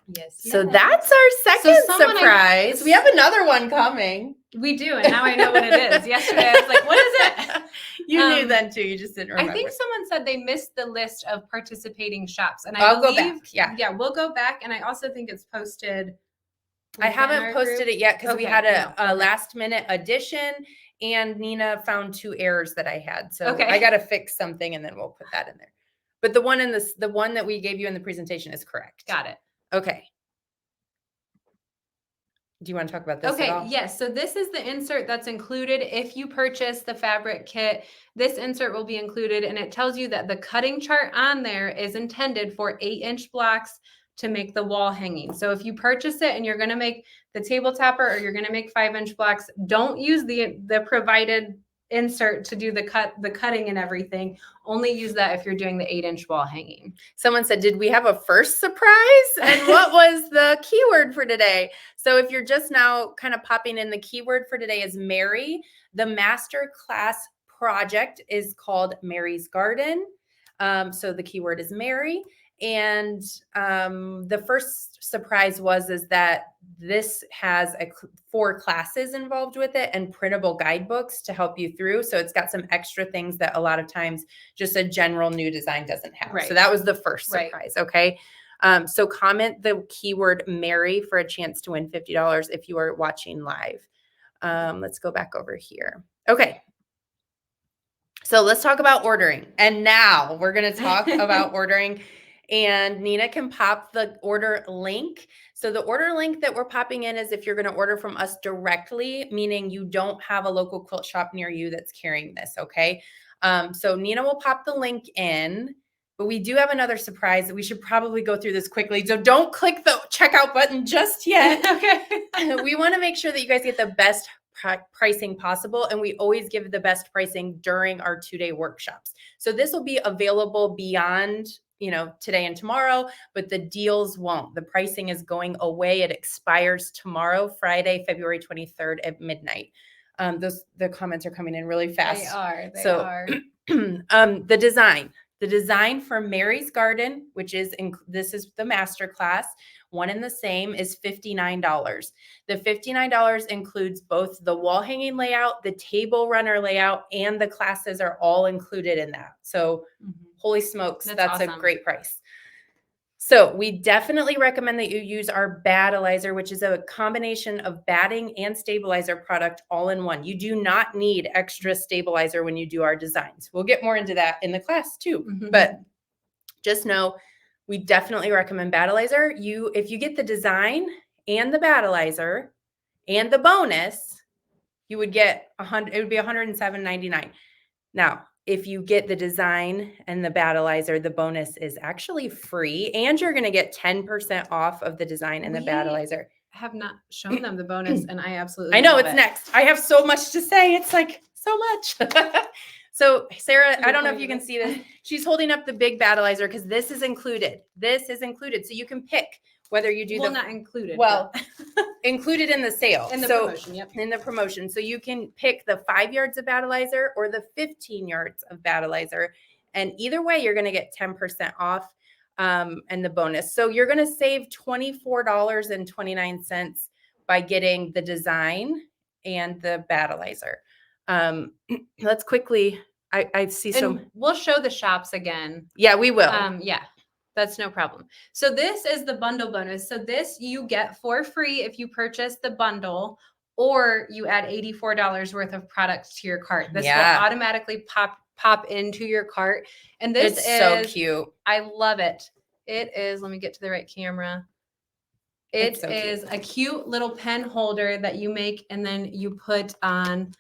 yes. So that's our second surprise. We have another one coming. We do, and now I know what it is. Yesterday I was like, what is it? You knew then too, you just didn't remember. I think someone said they missed the list of participating shops. And I'll go back. Yeah, we'll go back. And I also think it's posted. I haven't posted it yet because we had a last minute addition and Nina found 2 errors that I had. So I got to fix something and then we'll put that in there. But the one that we gave you in the presentation is correct. Got it. Okay. Do you want to talk about this at all? Yes. So this is the insert that's included. If you purchase the fabric kit, this insert will be included, and it tells you that the cutting chart on there is intended for 8-inch blocks to make the wall hanging. So if you purchase it and you're going to make the table topper or you're going to make 5-inch blocks, don't use the provided insert to do the cutting and everything. Only use that if you're doing the 8-inch wall hanging. Someone said, did we have a first surprise? And what was the keyword for today? So if you're just now kind of popping in, the keyword for today is Mary. The masterclass project is called Mary's Garden. So the keyword is Mary. And the first surprise is that this has 4 classes involved with it and printable guidebooks to help you through. So it's got some extra things that a lot of times just a general new design doesn't have. Right. So that was the first surprise. Right. Okay. So comment the keyword Mary for a chance to win $50 if you are watching live. Let's go back over here. Okay. So let's talk about ordering. And now we're going to talk about ordering. And Nina can pop the order link. So the order link that we're popping in is if you're going to order from us directly, meaning you don't have a local quilt shop near you that's carrying this. Okay. So Nina will pop the link in, but we do have another surprise that we should probably go through this quickly. So don't click the checkout button just yet. Okay. We want to make sure that you guys get the best pricing possible. And we always give the best pricing during our 2-day workshops. So this will be available beyond today and tomorrow, but the deals won't. The pricing is going away. It expires tomorrow, Friday, February 23rd at midnight. The comments are coming in really fast. They are. The design for Mary's Garden, which is, this is the masterclass, one and the same, is $59. The $59 includes both the wall hanging layout, the table runner layout, and the classes are all included in that. So holy smokes, that's awesome. A great price. So we definitely recommend that you use our battleizer, which is a combination of batting and stabilizer product all in one. You do not need extra stabilizer when you do our designs. We'll get more into that in the class too. But just know we definitely recommend battleizer. If you get the design and the battleizer and the bonus, you would get it would be $107.99. Now, if you get the design and the battleizer, the bonus is actually free, and you're going to get 10% off of the design and the battleizer. I have not shown them the bonus, and I absolutely I know it's next. I have so much to say. It's like so much. So Sarah, I don't know if you can see this. She's holding up the big battleizer because this is included. This is included. So you can pick whether you do not included. Well, included in the sale. In the promotion, yep. In the promotion. So you can pick the 5 yards of battleizer or the 15 yards of battleizer. And either way, you're going to get 10% off and the bonus. So you're going to save $24.29 by getting the design and the battleizer. Let's quickly, I see some. We'll show the shops again. Yeah, we will. Yeah. That's no problem. So this is the bundle bonus. So this you get for free if you purchase the bundle or you add $84 worth of products to your cart. This will automatically pop into your cart. And this is so cute. I love it. It is, let me get to the right camera. It is a cute little pen holder that you make and then you put on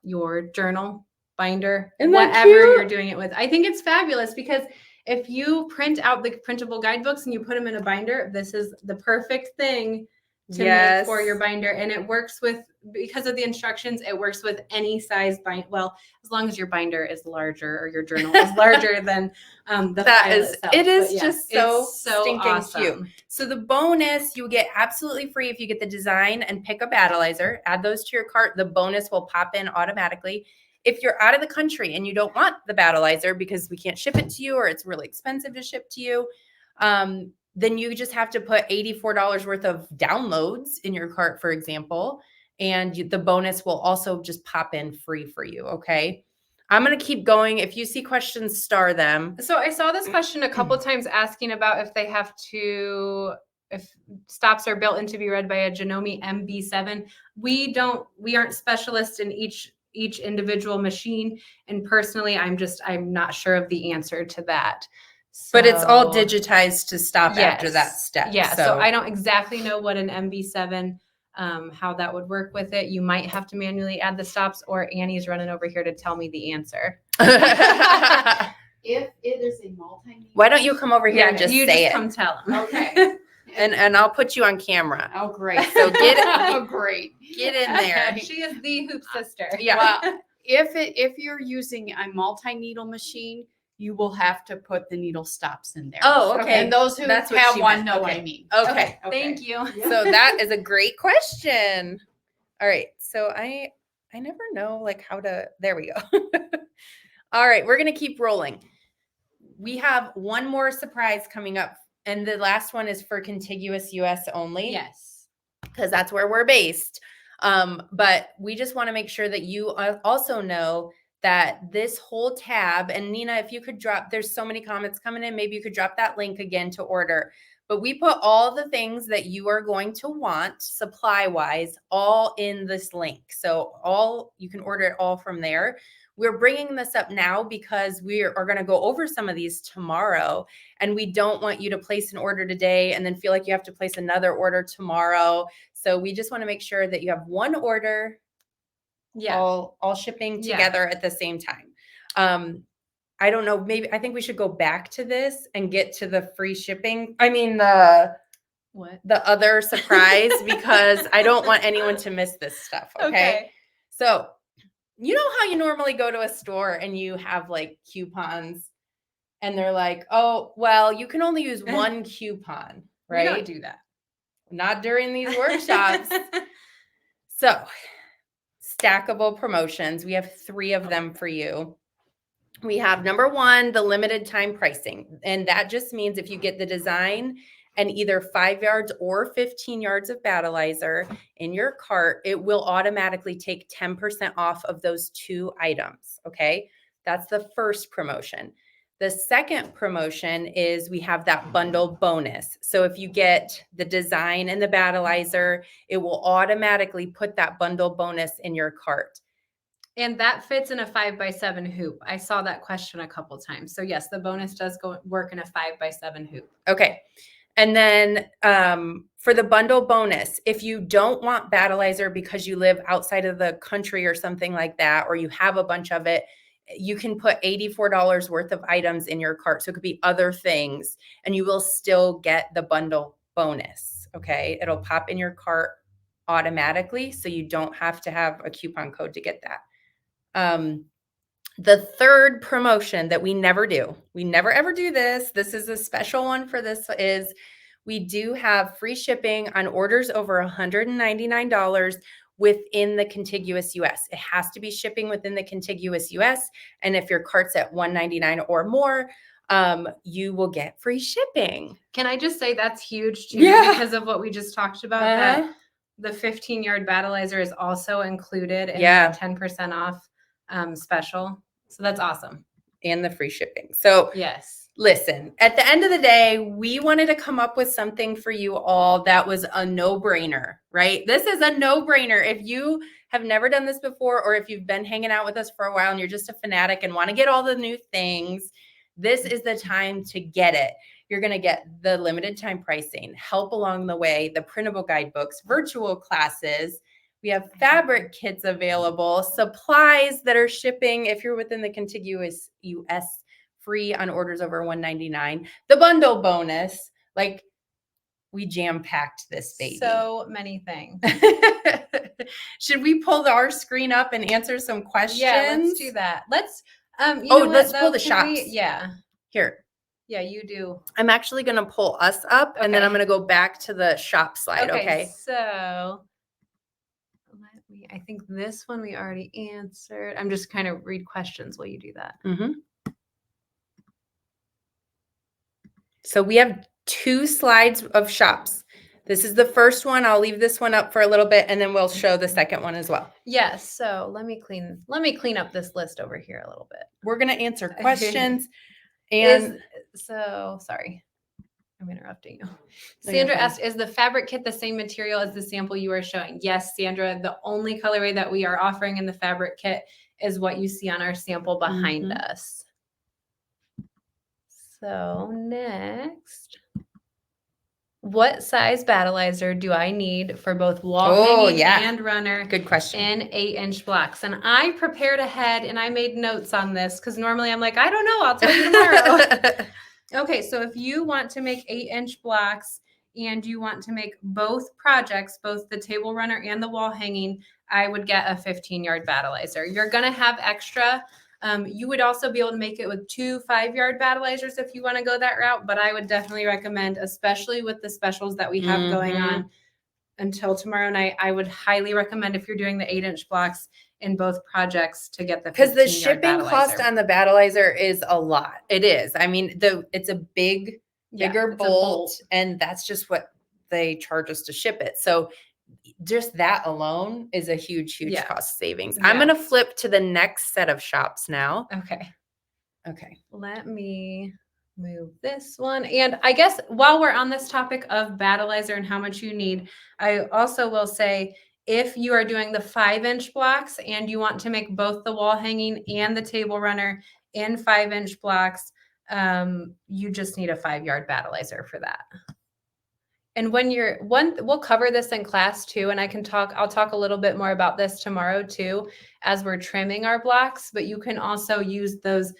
your journal binder, whatever you're doing it with. I think it's fabulous because if you print out the printable guidebooks and you put them in a binder, this is the perfect thing to make for your binder, and it works with, because of the instructions, it works with any size binder. Well, as long as your binder is larger or your journal is larger than the That file is, itself. it is But yes, just so stinking awesome. cute. So the bonus you get absolutely free if you get the design and pick a battleizer, add those to your cart. The bonus will pop in automatically. If you're out of the country and you don't want the battleizer because we can't ship it to you or it's really expensive to ship to you, then you just have to put $84 worth of downloads in your cart, for example, and the bonus will also just pop in free for you, okay? I'm going to keep going. If you see questions, star them. So I saw this question a couple times asking about if they have to, if stops are built in to be read by a Janome MB7. We aren't specialists in each individual machine. And personally, I'm not sure of the answer to that. But it's all digitized to stop after that step. Yeah. So I don't exactly know what an MB7, how that would work with it. You might have to manually add the stops, or Annie's running over here to tell me the answer. If it is a multi-media. Why don't you come over here and just say it? Come tell them. Okay. And I'll put you on camera. Oh, great. So get it. Oh, great. Get in there. She is the hoop sister. Yeah. Well, if you're using a multi-needle machine, you will have to put the needle stops in there. Oh, okay. And those who That's what have she one meant. know what Okay. I mean. Okay. Thank you. So that is a great question. All right. So I never know like how to, there we go. All right. We're going to keep rolling. We have one more surprise coming up. And the last one is for contiguous US only. Yes. Because that's where we're based. But we just want to make sure that you also know that this whole tab, and Nina, if you could drop, there's so many comments coming in, maybe you could drop that link again to order. But we put all the things that you are going to want supply-wise all in this link. So you can order it all from there. We're bringing this up now because we are going to go over some of these tomorrow, and we don't want you to place an order today and then feel like you have to place another order tomorrow. So we just want to make sure that you have one order, all shipping together at the same time. I don't know, I think we should go back to this and get to the free shipping. I mean, the other surprise, because I don't want anyone to miss this stuff. Okay. So you know how you normally go to a store and you have like coupons and they're like, oh, well, you can only use one coupon, right? We don't do that. Not during these workshops. So stackable promotions. We have 3 of them for you. We have number 1, the limited time pricing. And that just means if you get the design and either 5 yards or 15 yards of battleizer in your cart, it will automatically take 10% off of those 2 items. Okay. That's the first promotion. The second promotion is we have that bundle bonus. So if you get the design and the battleizer, it will automatically put that bundle bonus in your cart. And that fits in a 5x7 hoop. I saw that question a couple times. So yes, the bonus does work in a 5x7 hoop. Okay. And then for the bundle bonus, if you don't want battleizer because you live outside of the country or something like that, or you have a bunch of it, you can put $84 worth of items in your cart. So it could be other things, and you will still get the bundle bonus. Okay. It'll pop in your cart automatically. So you don't have to have a coupon code to get that. The third promotion that we never do, we never ever do this. This is a special one for this, is we do have free shipping on orders over $199 within the contiguous US. It has to be shipping within the contiguous US. And if your cart's at $199 or more, you will get free shipping. Can I just say that's huge too, because of what we just talked about, that the 15-yard battleizer is also included in the 10% off special. So that's awesome. And the free shipping. So yes, listen, at the end of the day, we wanted to come up with something for you all that was a no-brainer, right? This is a no-brainer. If you have never done this before, or if you've been hanging out with us for a while and you're just a fanatic and want to get all the new things, this is the time to get it. You're going to get the limited time pricing, help along the way, the printable guidebooks, virtual classes. We have fabric kits available, supplies that are shipping if you're within the contiguous US, free on orders over $199. The bundle bonus, like, we jam-packed this baby. So many things. Should we pull our screen up and answer some questions? Yeah, let's do that. Let's let's pull the shops. Yeah. Here. Yeah, you do. I'm actually going to pull us up and then Okay. I'm going to go back to the shop slide. Okay. So I think this one we already answered. I'm just kind of read questions while you do that. Mm-hmm. So we have 2 slides of shops. This is the first one. I'll leave this one up for a little bit and then we'll show the second one as well. Yes. So let me clean up this list over here a little bit. We're going to answer questions. And sorry, I'm interrupting you. Sandra asked, is the fabric kit the same material as the sample you are showing? Yes, Sandra, the only colorway that we are offering in the fabric kit is what you see on our sample behind us. So next, what size battleizer do I need for both wall hanging and runner? Good question. In 8-inch blocks. And I prepared ahead and I made notes on this because normally I'm like, I don't know, I'll tell you tomorrow. Okay, so if you want to make 8-inch blocks and you want to make both projects, both the table runner and the wall hanging, I would get a 15-yard battleizer. You're going to have extra. You would also be able to make it with 2 5-yard battleizers if you want to go that route, but I would definitely recommend, especially with the specials that we have going on until tomorrow night, I would highly recommend if you're doing the 8-inch blocks in both projects to get the 15-yard because the shipping cost on the battleizer is a lot. It is. I mean, it's a bigger bolt, and that's just what they charge us to ship it. So just that alone is a huge cost savings. I'm going to flip to the next set of shops now. Okay. Let me move this one. And I guess while we're on this topic of battleizer and how much you need, I also will say, if you are doing the 5-inch blocks and you want to make both the wall hanging and the table runner in 5-inch blocks, you just need a 5-yard battleizer for that. And when we'll cover this in class too, and I'll talk a little bit more about this tomorrow too, as we're trimming our blocks, but you can also use those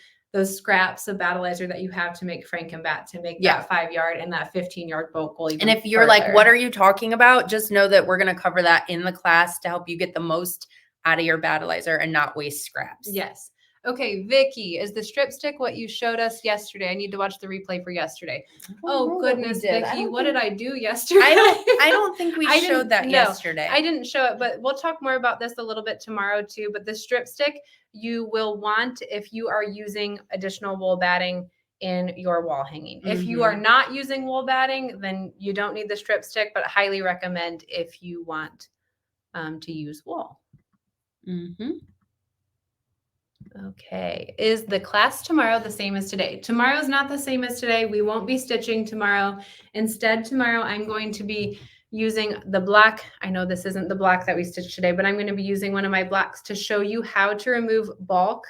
scraps of battleizer that you have to make Frankenbat to make that 5-yard and that 15-yard bolt goal. And if you're like, what are you talking about? Just know that we're going to cover that in the class to help you get the most out of your battleizer and not waste scraps. Yes. Okay, Vicky, is the strip stick what you showed us yesterday? I need to watch the replay for yesterday. Oh goodness, Vicky, what did I do yesterday? I don't think we showed that yesterday. I didn't show it, but we'll talk more about this a little bit tomorrow too. But the strip stick you will want if you are using additional wool batting in your wall hanging. If you are not using wool batting, then you don't need the strip stick, but highly recommend if you want to use wool. Okay. Is the class tomorrow the same as today? Tomorrow is not the same as today. We won't be stitching tomorrow. Instead, tomorrow I'm going to be using the block. I know this isn't the block that we stitched today, but I'm going to be using one of my blocks to show you how to remove bulk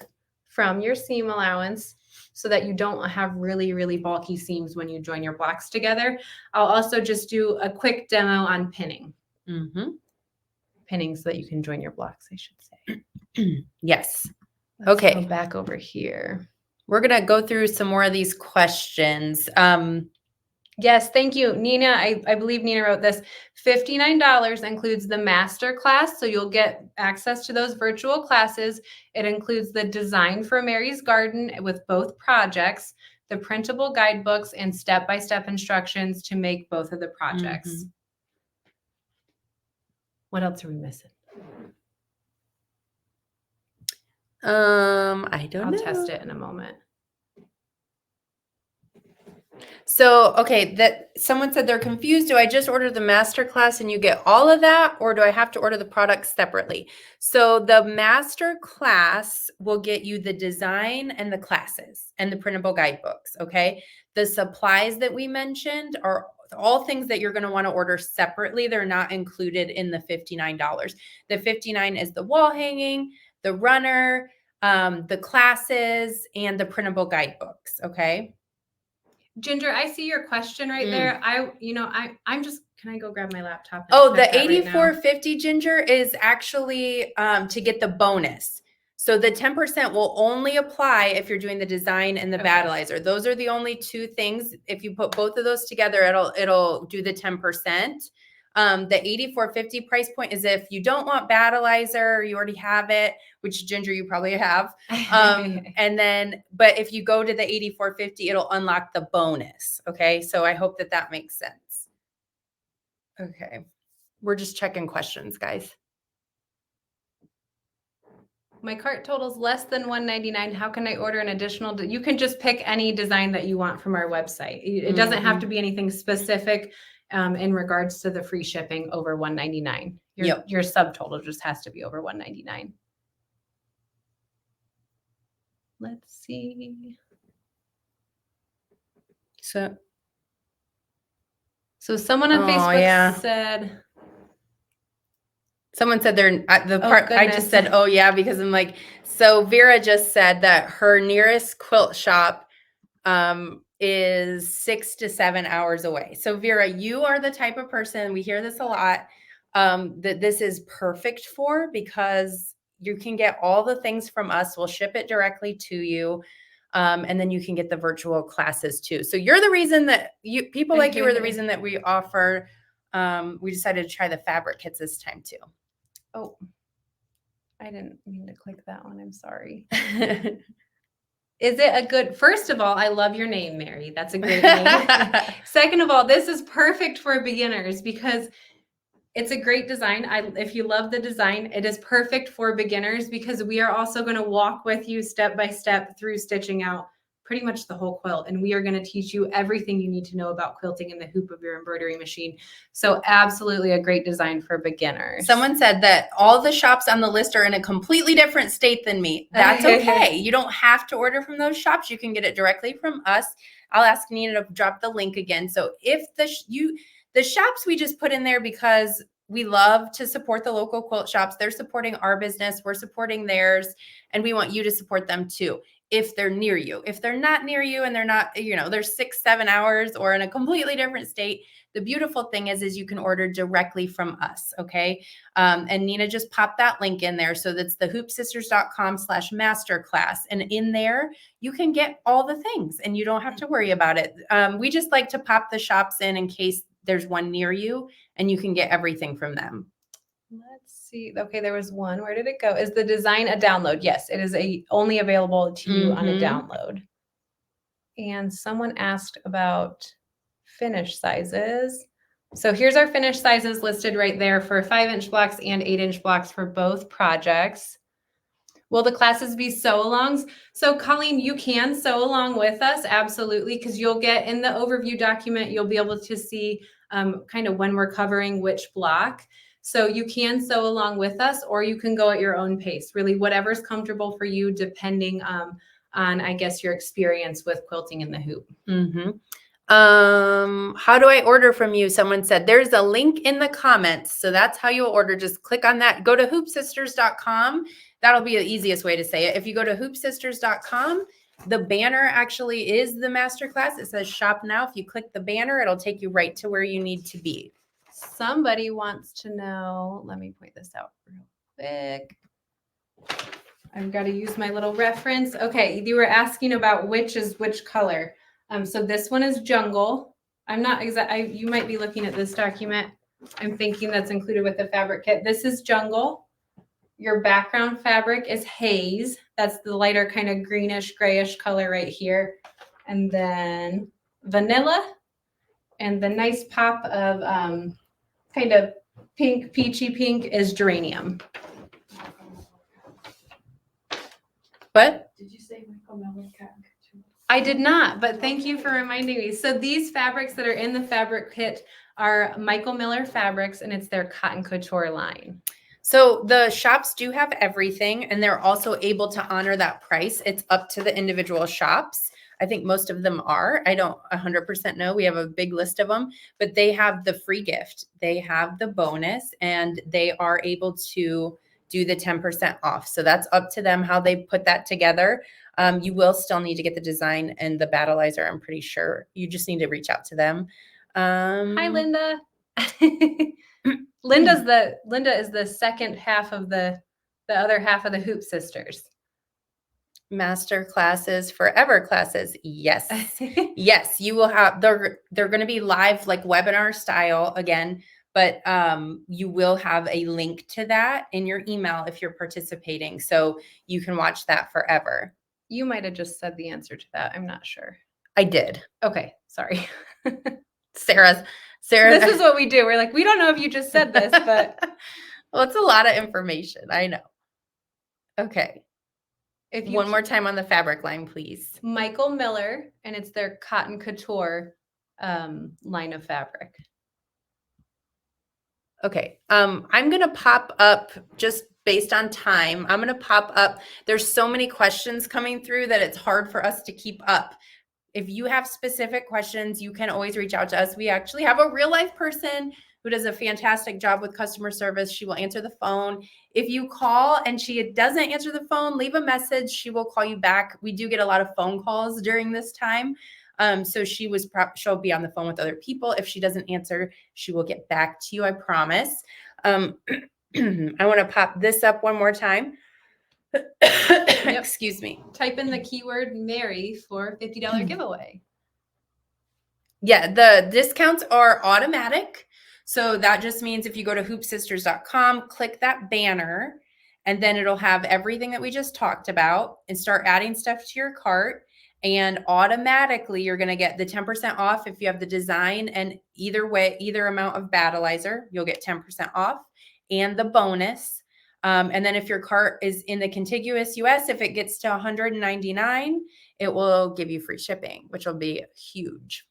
from your seam allowance so that you don't have really, really bulky seams when you join your blocks together. I'll also just do a quick demo on pinning. Pinning so that you can join your blocks, I should say. Yes. Let's go back over here. We're going to go through some more of these questions. Yes, thank you, Nina. I believe Nina wrote this. $59 includes the master class, so you'll get access to those virtual classes. It includes the Design for Mary's Garden with both projects, the printable guidebooks, and step-by-step instructions to make both of the projects. What else are we missing? I don't know. I'll test it in a moment. So, okay, that someone said they're confused. Do I just order the master class and you get all of that, or do I have to order the products separately? So the master class will get you the design and the classes and the printable guidebooks, okay? The supplies that we mentioned are all things that you're going to want to order separately. They're not included in the $59. The $59 is the wall hanging, the runner, the classes, and the printable guidebooks, okay? Ginger, I see your question right there. I'm just, can I go grab my laptop? Oh, the $84.50, Ginger, is actually to get the bonus. So the 10% will only apply if you're doing the design and the Okay. battleizer. Those are the only two things. If you put both of those together, it'll do the 10%. The $84.50 price point is if you don't want battleizer, you already have it, which Ginger, you probably have. And then, but if you go to the $84.50, it'll unlock the bonus. Okay. So I hope that makes sense. Okay. We're just checking questions, guys. My cart total's less than $199. How can I order an additional? You can just pick any design that you want from our website. It doesn't have to be anything specific in regards to the free shipping over $199. Your subtotal just has to be over $199. Let's see. So someone on Facebook said. Someone said I just said, oh yeah, because I'm like, so Vera just said that her nearest quilt shop is 6 to 7 hours away. So Vera, you are the type of person, we hear this a lot, that this is perfect for, because you can get all the things from us. We'll ship it directly to you. And then you can get the virtual classes too. So you're the reason that people like you are the reason that we offer, we decided to try the fabric kits this time too. Oh, I didn't mean to click that one. I'm sorry. Is it a good, first of all, I love your name, Mary. That's a great name. Second of all, this is perfect for beginners because it's a great design. If you love the design, it is perfect for beginners because we are also going to walk with you step by step through stitching out pretty much the whole quilt. And we are going to teach you everything you need to know about quilting in the hoop of your embroidery machine. So absolutely a great design for beginners. Someone said that all the shops on the list are in a completely different state than me. That's okay. You don't have to order from those shops. You can get it directly from us. I'll ask Nina to drop the link again. So if the shops we just put in there because we love to support the local quilt shops. They're supporting our business. We're supporting theirs. And we want you to support them too. If they're near you. If they're not near you and they're not, they're 6-7 hours or in a completely different state, the beautiful thing is you can order directly from us. Okay. And Nina just popped that link in there. So that's the hoopsisters.com/masterclass. And in there, you can get all the things and you don't have to worry about it. We just like to pop the shops in case there's one near you and you can get everything from them. Let's see. Okay, there was one. Where did it go? Is the design a download? Yes, it is only available to you on a download. And someone asked about finish sizes. So here's our finish sizes listed right there for 5-inch blocks and 8-inch blocks for both projects. Will the classes be sew-alongs? So Colleen, you can sew along with us, absolutely, because you'll get in the overview document, you'll be able to see kind of when we're covering which block. So you can sew along with us, or you can go at your own pace, really whatever's comfortable for you, depending on, I guess, your experience with quilting in the hoop. How do I order from you? Someone said there's a link in the comments. So that's how you'll order. Just click on that. Go to hoopsisters.com. That'll be the easiest way to say it. If you go to hoopsisters.com, the banner actually is the masterclass. It says shop now. If you click the banner, it'll take you right to where you need to be. Somebody wants to know, let me point this out real quick. I've got to use my little reference. Okay, you were asking about which is which color. So this one is jungle. I'm not exact. You might be looking at this document. I'm thinking that's included with the fabric kit. This is jungle. Your background fabric is haze. That's the lighter kind of greenish, grayish color right here. And then vanilla. And the nice pop of kind of pink, peachy pink is geranium. What? Did you say Michael Miller cat? I did not, but thank you for reminding me. So these fabrics that are in the fabric kit are Michael Miller fabrics, and it's their cotton couture line. So the shops do have everything, and they're also able to honor that price. It's up to the individual shops. I think most of them are. I don't 100% know. We have a big list of them, but they have the free gift. They have the bonus, and they are able to do the 10% off. So that's up to them how they put that together. You will still need to get the design and the battleizer, I'm pretty sure. You just need to reach out to them. Hi, Linda. Linda is the second half of the other half of the Hoop Sisters. Master classes, forever classes. Yes. Yes, you will have, they're going to be live, like webinar style again, but you will have a link to that in your email if you're participating. So you can watch that forever. You might have just said the answer to that. I'm not sure. I did. Okay, sorry. Sarah. This is what we do. We're like, we don't know if you just said this, but well, it's a lot of information. I know. Okay. if you One more time on the fabric line, please. Michael Miller, and it's their Cotton Couture line of fabric. Okay. I'm going to pop up just based on time. I'm going to pop up. There's so many questions coming through that it's hard for us to keep up. If you have specific questions, you can always reach out to us. We actually have a real life person who does a fantastic job with customer service. She will answer the phone. If you call and she doesn't answer the phone, leave a message. She will call you back. We do get a lot of phone calls during this time. So she'll be on the phone with other people. If she doesn't answer, she will get back to you. I promise. I want to pop this up one more time. Yep. Excuse me. Type in the keyword Mary for $50 giveaway. Yeah, the discounts are automatic. So that just means if you go to hoopsisters.com, click that banner, and then it'll have everything that we just talked about and start adding stuff to your cart. And automatically you're going to get the 10% off if you have the design, and either amount of Battleizer, you'll get 10% off and the bonus. And then if your cart is in the contiguous US, if it gets to $199, it will give you free shipping, which will be huge.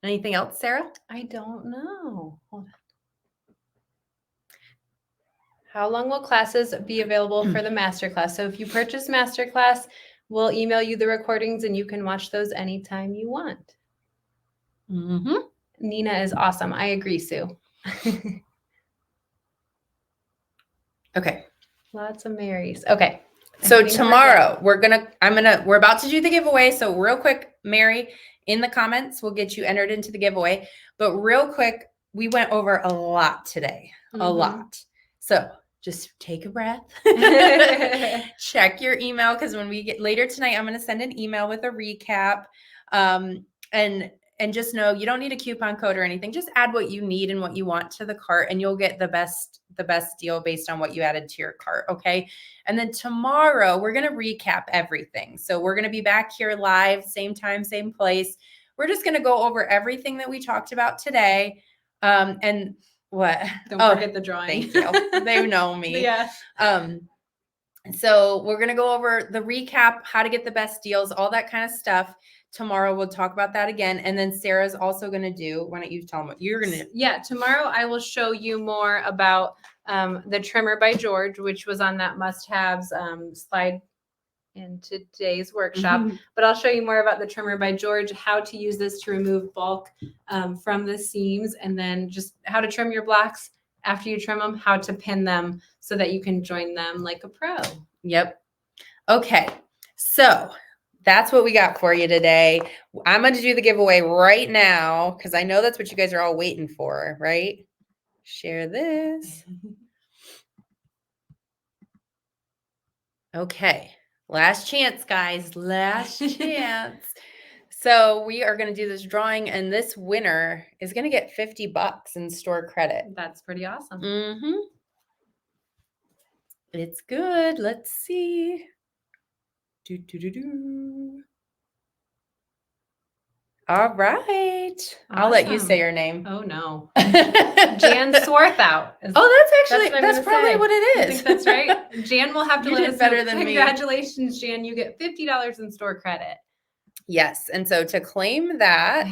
Anything else, Sarah? I don't know. Hold on. How long will classes be available for the masterclass? So if you purchase masterclass, we'll email you the recordings and you can watch those anytime you want. Mm-hmm. Nina is awesome. I agree, Sue. Okay. Lots of Marys. Okay. So tomorrow we're about to do the giveaway. So real quick, Mary, in the comments, we'll get you entered into the giveaway. But real quick, we went over a lot today, a lot. So just take a breath, check your email. Because when we get later tonight, I'm going to send an email with a recap. And just know you don't need a coupon code or anything. Just add what you need and what you want to the cart, and you'll get the best deal based on what you added to your cart. Okay. And then tomorrow we're going to recap everything. So we're going to be back here live, same time, same place. We're just going to go over everything that we talked about today. And what? Don't forget the drawing. Thank you. They know me. Yeah. So we're going to go over the recap, how to get the best deals, all that kind of stuff. Tomorrow we'll talk about that again. And then Sarah's also going to do, why don't you tell them what you're going to do? Yeah, tomorrow I will show you more about the trimmer by George, which was on that must-haves slide in today's workshop. But I'll show you more about the trimmer by George, how to use this to remove bulk from the seams, and then just how to trim your blocks after you trim them, how to pin them so that you can join them like a pro. Yep. Okay. So that's what we got for you today. I'm going to do the giveaway right now because I know that's what you guys are all waiting for, right? Share this. Okay. Last chance, guys. Last chance. So we are going to do this drawing, and this winner is going to get $50 in store credit. That's pretty awesome. Mm-hmm. It's good. Let's see. All right. Awesome. I'll let you say your name. Oh, no. Jan Swarthout. That's probably what it is. I think that's right. Jan will have to let us better know. than me. Congratulations, Jan. You get $50 in store credit. Yes. And so to claim that,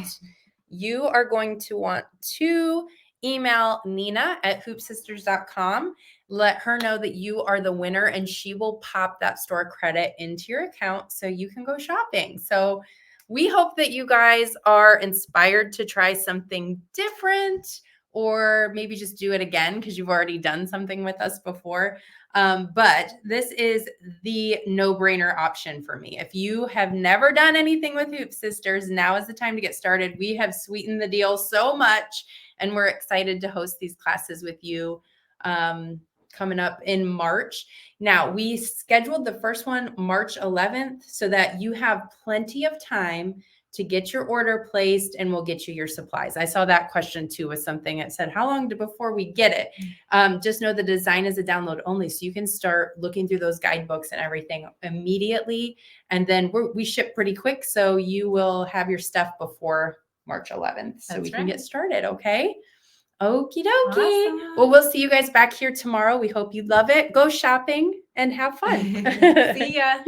you are going to want to email Nina at hoopsisters.com. Let her know that you are the winner, and she will pop that store credit into your account so you can go shopping. So we hope that you guys are inspired to try something different, or maybe just do it again because you've already done something with us before. But this is the no-brainer option for me. If you have never done anything with Hoop Sisters, now is the time to get started. We have sweetened the deal so much, and we're excited to host these classes with you. coming up in March. Now, we scheduled the first one March 11th so that you have plenty of time to get your order placed, and we'll get you your supplies. I saw that question too, was something that said, how long before we get it? Just know the design is a download only. So you can start looking through those guidebooks and everything immediately. And then we ship pretty quick. So you will have your stuff before March 11th. So we can get started. Okay. Okie dokie. Awesome. Well, we'll see you guys back here tomorrow. We hope you love it. Go shopping and have fun. See ya.